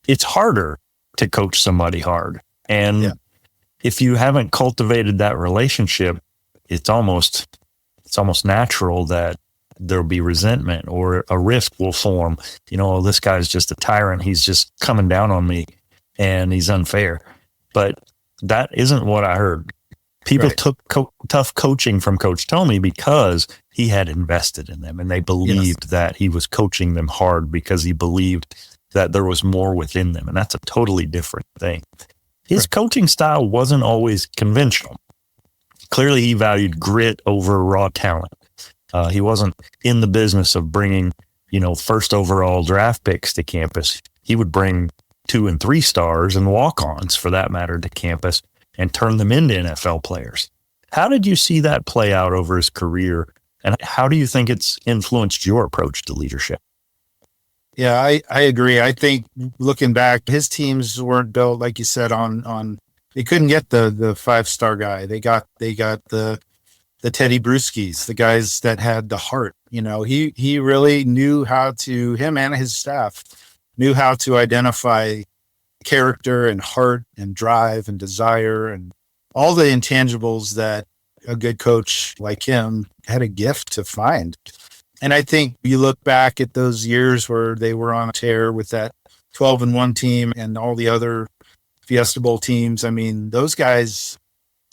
It's harder to coach somebody hard. And if you haven't cultivated that relationship, it's almost natural that there'll be resentment or a rift will form. This guy's just a tyrant. He's just coming down on me and he's unfair. But that isn't what I heard. People took tough coaching from Coach Tomey because he had invested in them and they believed that he was coaching them hard because he believed that there was more within them. And that's a totally different thing. His coaching style wasn't always conventional. Clearly, he valued grit over raw talent. He wasn't in the business of bringing, first overall draft picks to campus. He would bring 2 and 3 stars and walk-ons, for that matter, to campus and turn them into NFL players. How did you see that play out over his career, and how do you think it's influenced your approach to leadership? Yeah, I agree. I think looking back, his teams weren't built, like you said, on they couldn't get the 5-star guy. They got the Teddy Brewskis, the guys that had the heart. He really knew how to, him and his staff knew how to identify character and heart and drive and desire and all the intangibles that a good coach like him had a gift to find. And I think you look back at those years where they were on a tear with that 12-1 team and all the other Fiesta Bowl teams. I mean, those guys,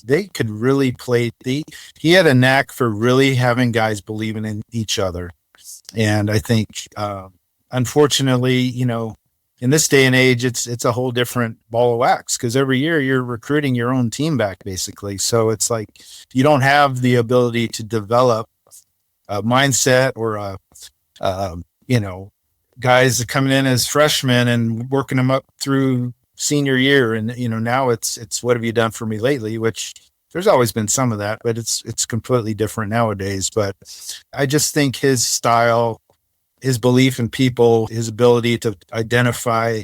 they could really play. He had a knack for really having guys believing in each other. And I think, unfortunately, in this day and age, it's a whole different ball of wax because every year you're recruiting your own team back, basically. So it's like you don't have the ability to develop a mindset or guys coming in as freshmen and working them up through senior year. And, now it's what have you done for me lately, which there's always been some of that, but it's completely different nowadays. But I just think his style, his belief in people, his ability to identify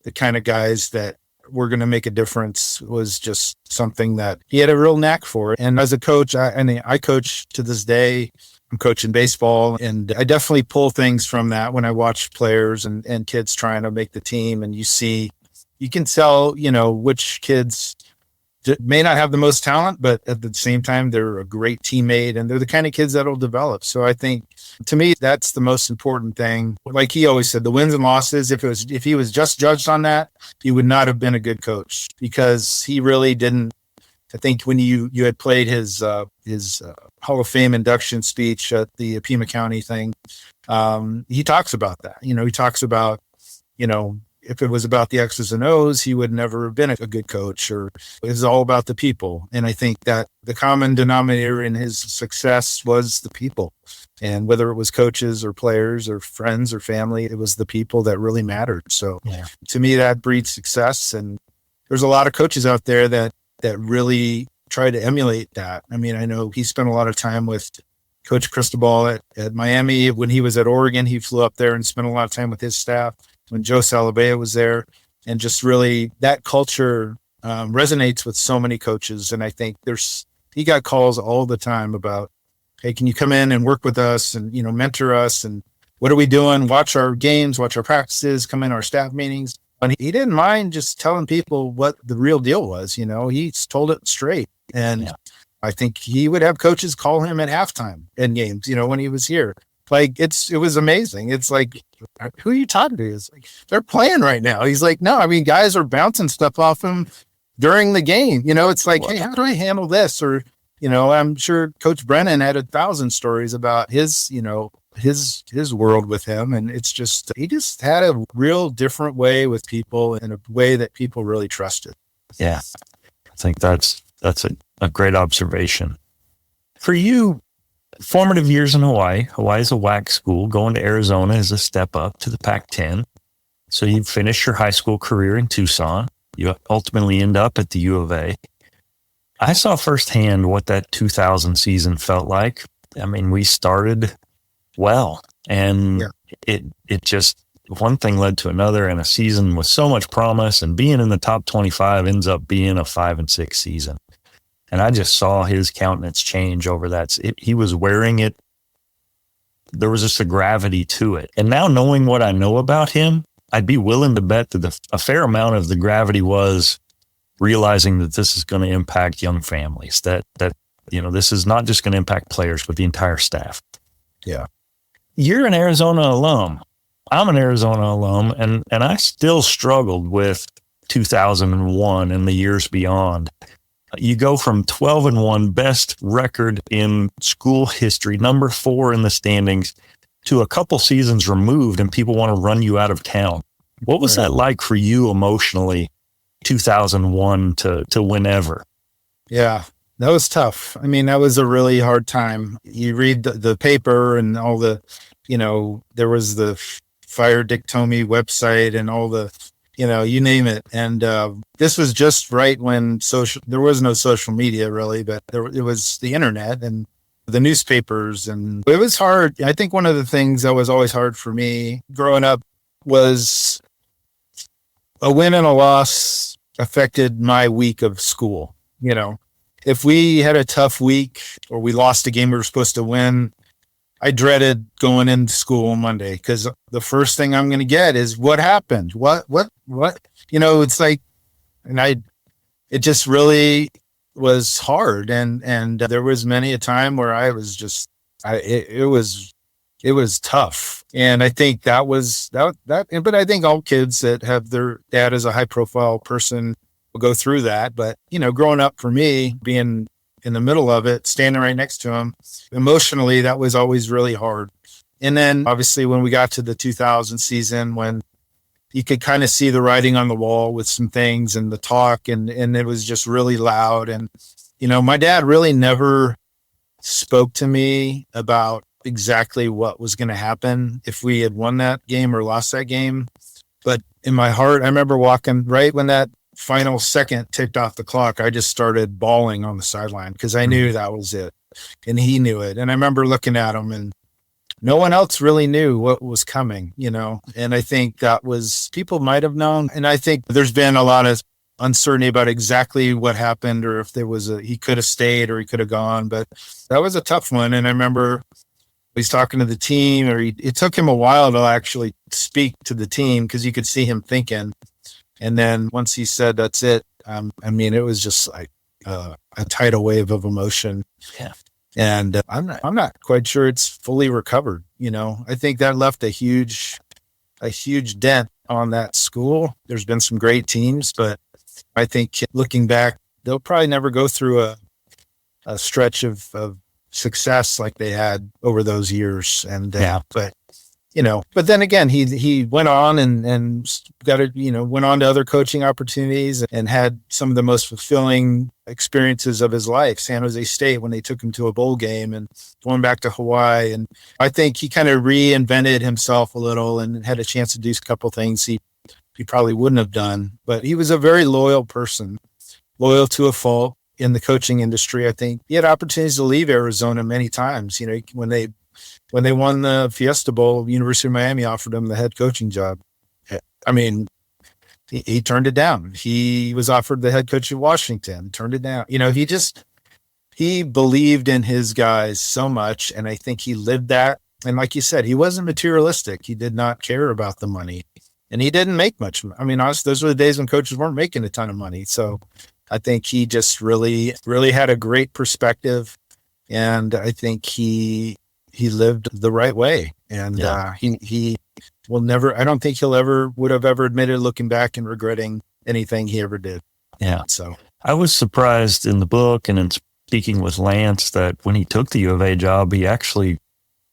the kind of guys that were going to make a difference was just something that he had a real knack for. And as a coach, I coach to this day. I'm coaching baseball, and I definitely pull things from that when I watch players and kids trying to make the team. And you can tell, which kids may not have the most talent, but at the same time, they're a great teammate and they're the kind of kids that'll develop. So I think to me, that's the most important thing. Like he always said, the wins and losses, if he was just judged on that, he would not have been a good coach because he really didn't. I think when you had played his Hall of Fame induction speech at the Pima County thing, he talks about that. He talks about, if it was about the X's and O's, he would never have been a good coach, or it was all about the people. And I think that the common denominator in his success was the people. And whether it was coaches or players or friends or family, it was the people that really mattered. So to me, that breeds success. And there's a lot of coaches out there that really try to emulate that. I mean, I know he spent a lot of time with Coach Cristobal at Miami. When he was at Oregon, he flew up there and spent a lot of time with his staff. When Joe Salabea was there, and just really that culture resonates with so many coaches. And I think he got calls all the time about, hey, can you come in and work with us and, mentor us? And what are we doing? Watch our games, watch our practices, come in our staff meetings. And he didn't mind just telling people what the real deal was. He told it straight. And I think he would have coaches call him at halftime in games, when he was here. Like it was amazing. It's like, who are you talking to? It's like, they're playing right now. He's like, no, I mean, guys are bouncing stuff off him during the game. It's like, hey, how do I handle this? Or, I'm sure Coach Brennan had 1,000 stories about his world with him. And it's just, he just had a real different way with people and a way that people really trusted. Yeah. I think that's a great observation. For you, formative years in Hawaii. Hawaii is a WAC school. Going to Arizona is a step up to the Pac-10. So you finish your high school career in Tucson. You ultimately end up at the U of A. I saw firsthand what that 2000 season felt like. I mean, we started well, and it just, one thing led to another, and a season with so much promise, and being in the top 25 ends up being a 5-6 season. And I just saw his countenance change over that. He was wearing it there was just a gravity to it. And now knowing what I know about him, I'd be willing to bet that a fair amount of the gravity was realizing that this is going to impact young families, that this is not just going to impact players, but the entire staff. Yeah. You're an Arizona alum. I'm an Arizona alum, and I still struggled with 2001 and the years beyond. You go from 12-1, best record in school history, number 4 in the standings, to a couple seasons removed, and people want to run you out of town. What was that like for you emotionally, 2001 to whenever? Yeah, that was tough. I mean, that was a really hard time. You read the paper and all the, there was the Fire Dick Tomey website and all the, you name it. And this was just right when there was no social media really, but it was the internet and the newspapers, and it was hard. I think one of the things that was always hard for me growing up was a win and a loss affected my week of school. If we had a tough week or we lost a game we were supposed to win, I dreaded going into school on Monday because the first thing I'm going to get is what happened? What? It's like, it just really was hard. And there was many a time where I was just, it was tough. And I think that was that, but I think all kids that have their dad as a high profile person will go through that. But, growing up for me, being in the middle of it, standing right next to him, emotionally, that was always really hard. And then obviously when we got to the 2000 season, when you could kind of see the writing on the wall with some things and the talk, and it was just really loud. And, my dad really never spoke to me about exactly what was going to happen if we had won that game or lost that game. But in my heart, I remember walking right when that final second ticked off the clock, I just started bawling on the sideline because I knew that was it. And he knew it. And I remember looking at him, and no one else really knew what was coming, and I think people might have known. And I think there's been a lot of uncertainty about exactly what happened, or if he could have stayed or he could have gone, but that was a tough one. And I remember he's talking to the team, it took him a while to actually speak to the team because you could see him thinking. And then once he said, that's it. It was just like a tidal wave of emotion. Yeah. And I'm not quite sure it's fully recovered. I think that left a huge dent on that school. There's been some great teams, but I think looking back, they'll probably never go through a stretch of success like they had over those years. And but then again, he went on and went on to other coaching opportunities and had some of the most fulfilling experiences of his life. San Jose State, when they took him to a bowl game, and going back to Hawaii. And I think he kind of reinvented himself a little and had a chance to do a couple things he probably wouldn't have done. But he was a very loyal person, loyal to a fault in the coaching industry. I think he had opportunities to leave Arizona many times. When they won the Fiesta Bowl, University of Miami offered him the head coaching job. I mean, he turned it down. He was offered the head coach of Washington, turned it down. He believed in his guys so much, and I think he lived that. And like you said, he wasn't materialistic. He did not care about the money, and he didn't make much. I mean, honestly, those were the days when coaches weren't making a ton of money. So I think he just really, really had a great perspective, and I think he lived the right way. And he will never, I don't think would have ever admitted looking back and regretting anything he ever did. Yeah. So I was surprised in the book and in speaking with Lance that when he took the U of A job, he actually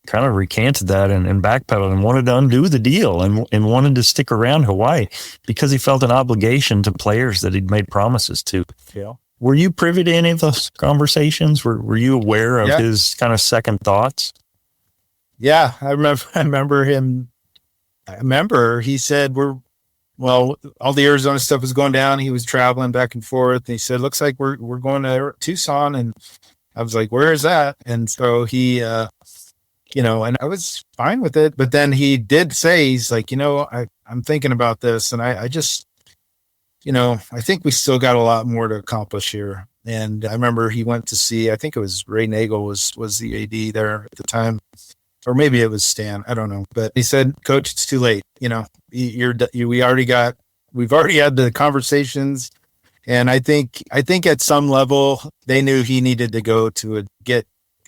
kind of recanted that and backpedaled and wanted to undo the deal and wanted to stick around Hawaii because he felt an obligation to players that he'd made promises to. Yeah. Were you privy to any of those conversations? Were you aware of his kind of second thoughts? Yeah, I remember him. I remember he said, all the Arizona stuff was going down. He was traveling back and forth. And he said, looks like we're going to Tucson. And I was like, where is that? And so he, and I was fine with it. But then he did say, he's like, I'm thinking about this. And I just, I think we still got a lot more to accomplish here. And I remember he went to see, I think it was Ray Nagel was the AD there at the time. or maybe it was Stan. I don't know. But he said, Coach, it's too late. We've already had the conversations. And I think at some level they knew he needed to go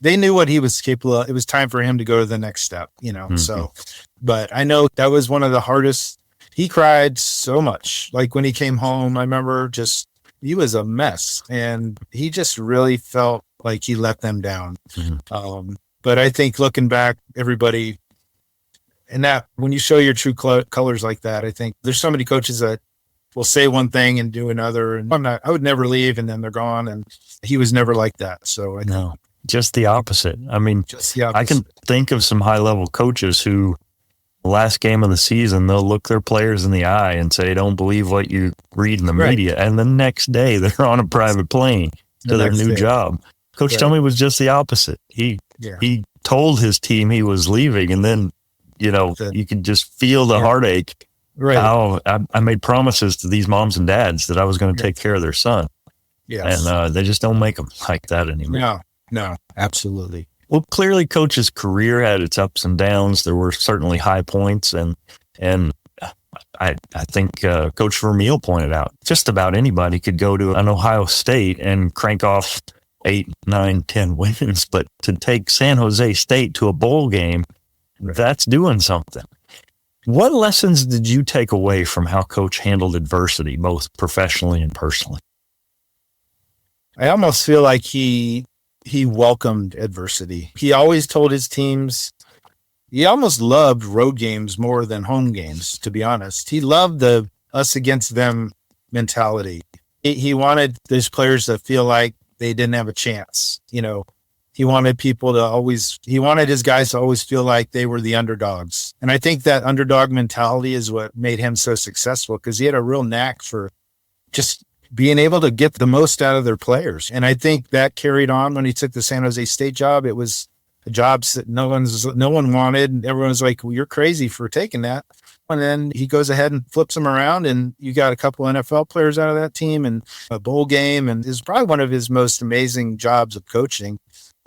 they knew what he was capable of. It was time for him to go to the next step, So, but I know that was one of the hardest. He cried so much. Like when he came home, I remember he was a mess, and he just really felt like he let them down. But I think looking back, everybody, and that when you show your true colors like that, I think there's so many coaches that will say one thing and do another. And I would never leave, and then they're gone. And he was never like that. So no, just the opposite. I mean, I can think of some high level coaches who, last game of the season, they'll look their players in the eye and say, don't believe what you read in the media. And the next day they're on a private plane to their new job. Coach Tomey was just the opposite. He told his team he was leaving, and then, you could just feel the heartache. Right. How I made promises to these moms and dads that I was going to take care of their son. Yes. And they just don't make them like that anymore. No, absolutely. Well, clearly Coach's career had its ups and downs. There were certainly high points, and I think Coach Vermeil pointed out just about anybody could go to an Ohio State and crank off 8, 9, 10 wins, but to take San Jose State to a bowl game, that's doing something. What lessons did you take away from how Coach handled adversity, both professionally and personally? I almost feel like he welcomed adversity. He always told his teams, he almost loved road games more than home games, to be honest. He loved the us against them mentality. He wanted those players to feel like they didn't have a chance. He wanted he wanted his guys to always feel like they were the underdogs. And I think that underdog mentality is what made him so successful, because he had a real knack for just being able to get the most out of their players. And I think that carried on when he took the San Jose State job. It was a job that no one wanted. And everyone was like, well, you're crazy for taking that. And then he goes ahead and flips them around, and you got a couple NFL players out of that team and a bowl game. And it's probably one of his most amazing jobs of coaching.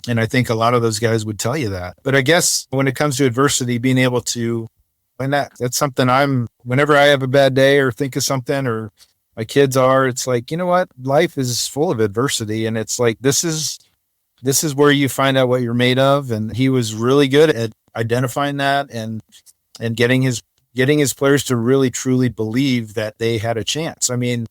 And I think a lot of those guys would tell you that. But I guess when it comes to adversity, being able to, and that's something whenever I have a bad day or think of something, or my kids are, it's like, you know what? Life is full of adversity. And it's like, this is where you find out what you're made of. And he was really good at identifying that and getting his players to really, truly believe that they had a chance. I mean,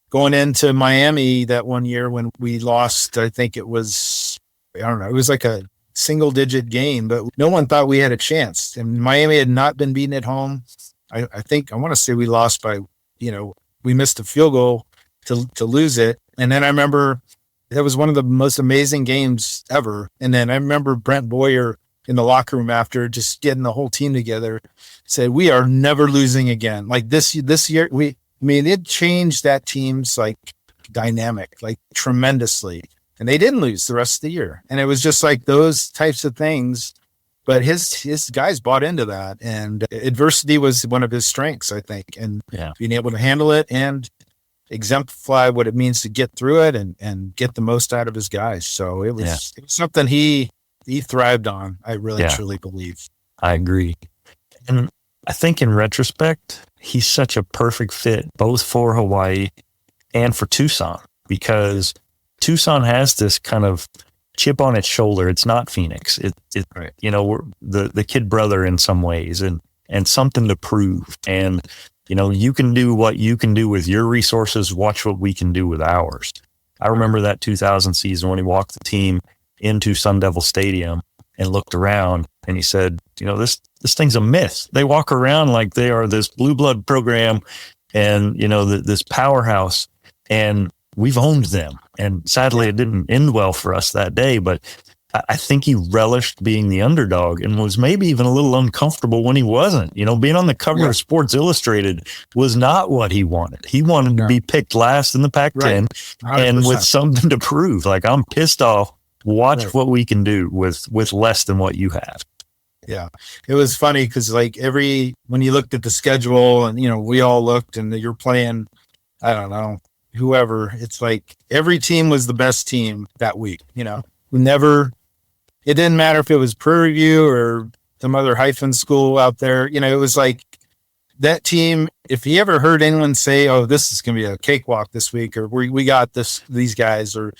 going into Miami that one year when we lost, I think it was, I don't know, it was like a single digit game, but no one thought we had a chance. And Miami had not been beaten at home. I want to say we lost by, we missed a field goal to lose it. And then I remember that was one of the most amazing games ever. And then I remember Brent Boyer in the locker room after, just getting the whole team together, said, we are never losing again. Like this year, it changed that team's like dynamic, like tremendously. And they didn't lose the rest of the year. And it was just like those types of things. But his guys bought into that. And adversity was one of his strengths, I think. And being able to handle it and exemplify what it means to get through it and get the most out of his guys. So it was something he thrived on, I really truly believe. I agree. And I think in retrospect, he's such a perfect fit both for Hawaii and for Tucson, because Tucson has this kind of chip on its shoulder. It's not Phoenix. We're the kid brother in some ways, and something to prove. And, you can do what you can do with your resources. Watch what we can do with ours. I remember that 2000 season when he walked the team into Sun Devil Stadium and looked around, and he said, this thing's a myth. They walk around like they are this blue blood program and, this powerhouse, and we've owned them. And sadly, it didn't end well for us that day, but I think he relished being the underdog and was maybe even a little uncomfortable when he wasn't. Being on the cover of Sports Illustrated was not what he wanted. He wanted to be picked last in the Pac-10 and with something to prove. Like, I'm pissed off. Watch what we can do with less than what you have. Yeah. It was funny because when you looked at the schedule and, we all looked and you're playing, I don't know, whoever, it's like every team was the best team that week. It didn't matter if it was Prairie View or some other hyphen school out there. You know, it was like that team. If he ever heard anyone say, "Oh, this is going to be a cakewalk this week," or "We got these guys," or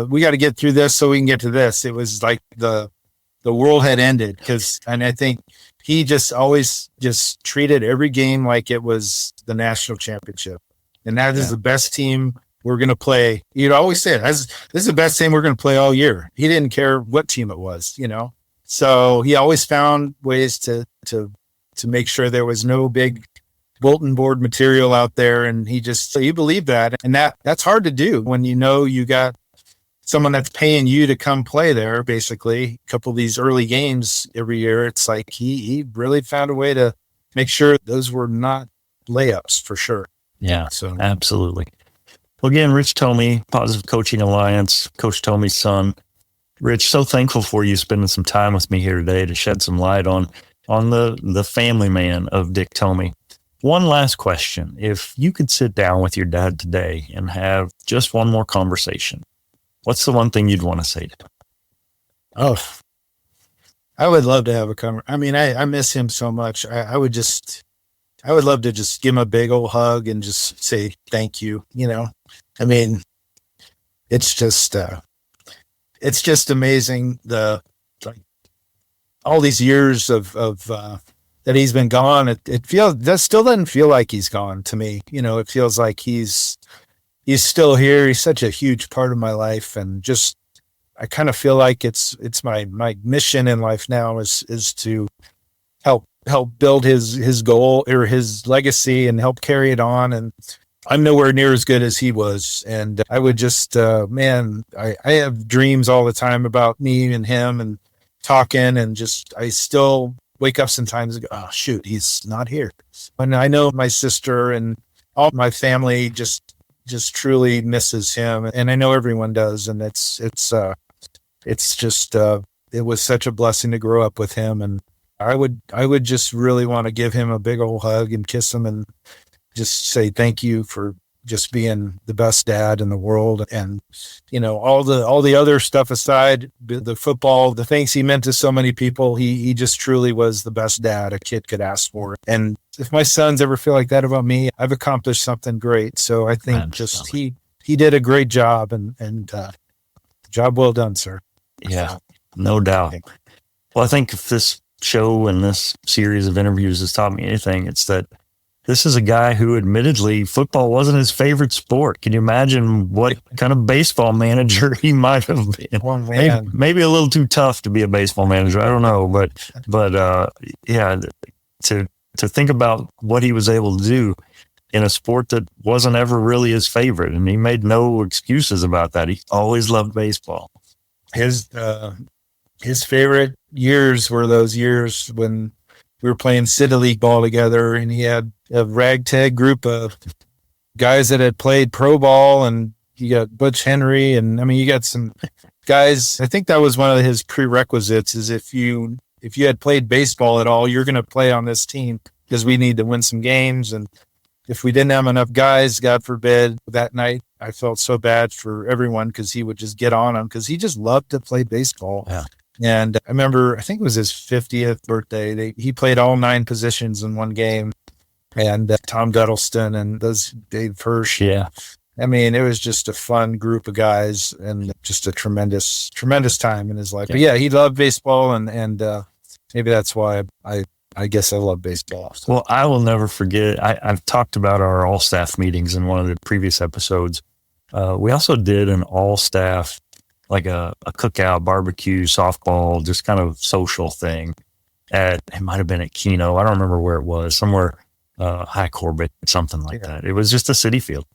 "We got to get through this so we can get to this," it was like the world had ended. And I think he just always just treated every game like it was the national championship, and that is the best team we're going to play. You'd always say it, this is the best team we're going to play all year. He didn't care what team it was, you know. So he always found ways to make sure there was no big bulletin board material out there. And so you believe that. And that's hard to do when you know you got someone that's paying you to come play there, basically. A couple of these early games every year. It's like he really found a way to make sure those were not layups for sure. Yeah, so absolutely. Well, again, Rich Tomey, Positive Coaching Alliance, Coach Tomey's son. Rich, so thankful for you spending some time with me here today to shed some light on the family man of Dick Tomey. One last question. If you could sit down with your dad today and have just one more conversation, what's the one thing you'd want to say to him? Oh, I would love to have a conversation. I mean, I miss him so much. I would love to just give him a big old hug and just say thank you. You know, I mean, it's just amazing all these years of that he's been gone. That still doesn't feel like he's gone to me. You know, it feels like he's still here. He's such a huge part of my life, and just I kind of feel like it's my mission in life now is to help build his goal or his legacy and help carry it on. And I'm nowhere near as good as he was. And I would just, I have dreams all the time about me and him and talking, and just, I still wake up sometimes and go, oh shoot, he's not here. And I know my sister and all my family just truly misses him. And I know everyone does. And it's just, it was such a blessing to grow up with him. And I would just really want to give him a big old hug and kiss him and just say thank you for just being the best dad in the world. And, you know, all the other stuff aside, the football, the things he meant to so many people, he just truly was the best dad a kid could ask for. And if my sons ever feel like that about me, I've accomplished something great. So I think Absolutely. he did a great job, and job well done, sir. Yeah, no doubt. Well, I think if this show and this series of interviews has taught me anything, it's that this is a guy who admittedly football wasn't his favorite sport. Can you imagine what kind of baseball manager he might have been? Oh, man. Maybe a little too tough to be a baseball manager. I don't know, but yeah, to think about what he was able to do in a sport that wasn't ever really his favorite, and he made no excuses about that. He always loved baseball. His favorite years were those years when we were playing City League ball together, and he had a ragtag group of guys that had played pro ball, and you got Butch Henry, and I mean, you got some guys. I think that was one of his prerequisites, is if you had played baseball at all, you're going to play on this team because we need to win some games. And if we didn't have enough guys, God forbid, that night, I felt so bad for everyone because he would just get on them because he just loved to play baseball. Yeah. And I remember, I think it was his 50th birthday. He played all 9 positions in one game. And Tom Duddleston and those Dave Hirsch. Yeah. I mean, it was just a fun group of guys and just a tremendous, tremendous time in his life. Yeah. But yeah, he loved baseball, and maybe that's why I guess I love baseball. So. Well, I will never forget. I've talked about our all-staff meetings in one of the previous episodes. We also did an all-staff, like a cookout, barbecue, softball, just kind of social thing. It might have been at Keno. I don't remember where it was. Somewhere High Corbett, something like that. It was just a city field.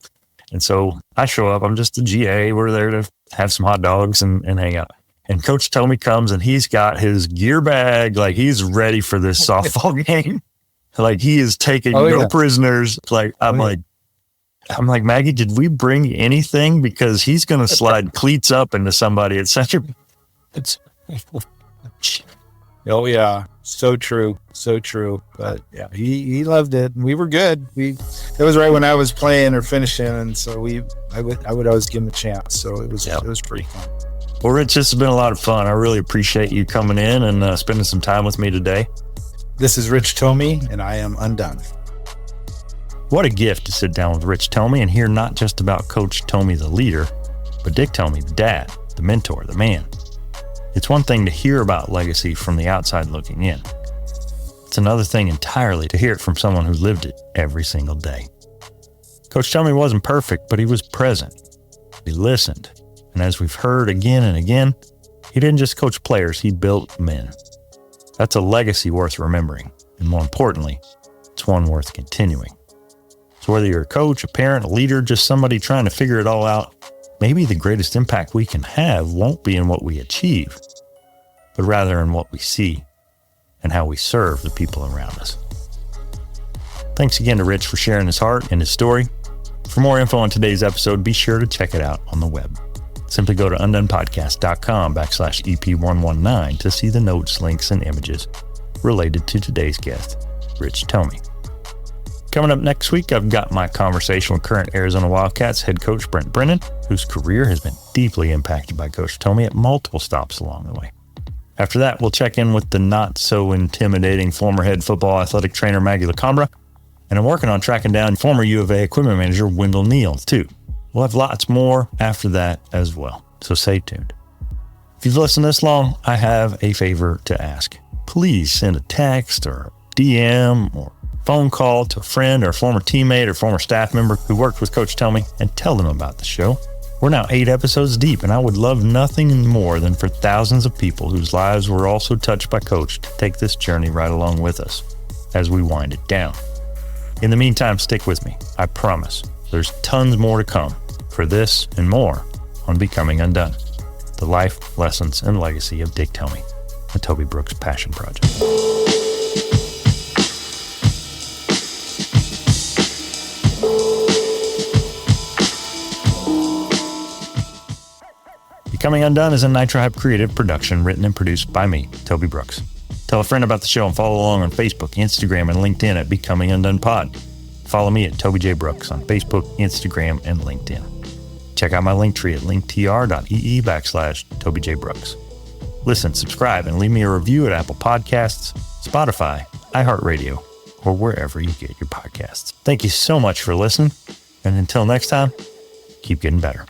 And so I show up. I'm just a GA. We're there to have some hot dogs and hang out. And Coach Tomey comes, and he's got his gear bag. Like, he's ready for this softball game. Like, he is taking no prisoners. Like, I'm like, Maggie, did we bring anything? Because he's going to slide cleats up into somebody. It's such a... Oh, yeah. So true. So true. But yeah, he loved it. And we were good. It was right when I was playing or finishing. And so I would always give him a chance. So it was pretty fun. Well, Rich, this has been a lot of fun. I really appreciate you coming in and spending some time with me today. This is Rich Tomey, and I am undone. What a gift to sit down with Rich Tomey and hear not just about Coach Tomey, the leader, but Dick Tomey, the dad, the mentor, the man. It's one thing to hear about legacy from the outside looking in. It's another thing entirely to hear it from someone who lived it every single day. Coach Tomey wasn't perfect, but he was present. He listened. And as we've heard again and again, he didn't just coach players, he built men. That's a legacy worth remembering. And more importantly, it's one worth continuing. So whether you're a coach, a parent, a leader, just somebody trying to figure it all out, maybe the greatest impact we can have won't be in what we achieve, but rather in what we see and how we serve the people around us. Thanks again to Rich for sharing his heart and his story. For more info on today's episode, be sure to check it out on the web. Simply go to undonepodcast.com/EP119 to see the notes, links, and images related to today's guest, Rich Tomey. Coming up next week, I've got my conversation with current Arizona Wildcats head coach Brent Brennan, whose career has been deeply impacted by Coach Tomey at multiple stops along the way. After that, we'll check in with the not-so-intimidating former head football athletic trainer Maggie LaCombra, and I'm working on tracking down former U of A equipment manager Wendell Neal, too. We'll have lots more after that as well, so stay tuned. If you've listened this long, I have a favor to ask. Please send a text or DM or phone call to a friend or a former teammate or former staff member who worked with Coach Tomey and tell them about the show. We're now 8 episodes deep, and I would love nothing more than for thousands of people whose lives were also touched by Coach to take this journey right along with us as we wind it down. In the meantime, stick with me. I promise there's tons more to come for this and more on Becoming UnDone, the life, lessons, and legacy of Dick Tomey, the Toby Brooks Passion Project. Becoming UnDone is a Nitro Hype creative production written and produced by me, Toby Brooks. Tell a friend about the show and follow along on Facebook, Instagram, and LinkedIn at Becoming UnDone Pod. Follow me at Toby J. Brooks on Facebook, Instagram, and LinkedIn. Check out my link tree at linktr.ee/Toby J. Brooks. Listen, subscribe, and leave me a review at Apple Podcasts, Spotify, iHeartRadio, or wherever you get your podcasts. Thank you so much for listening, and until next time, keep getting better.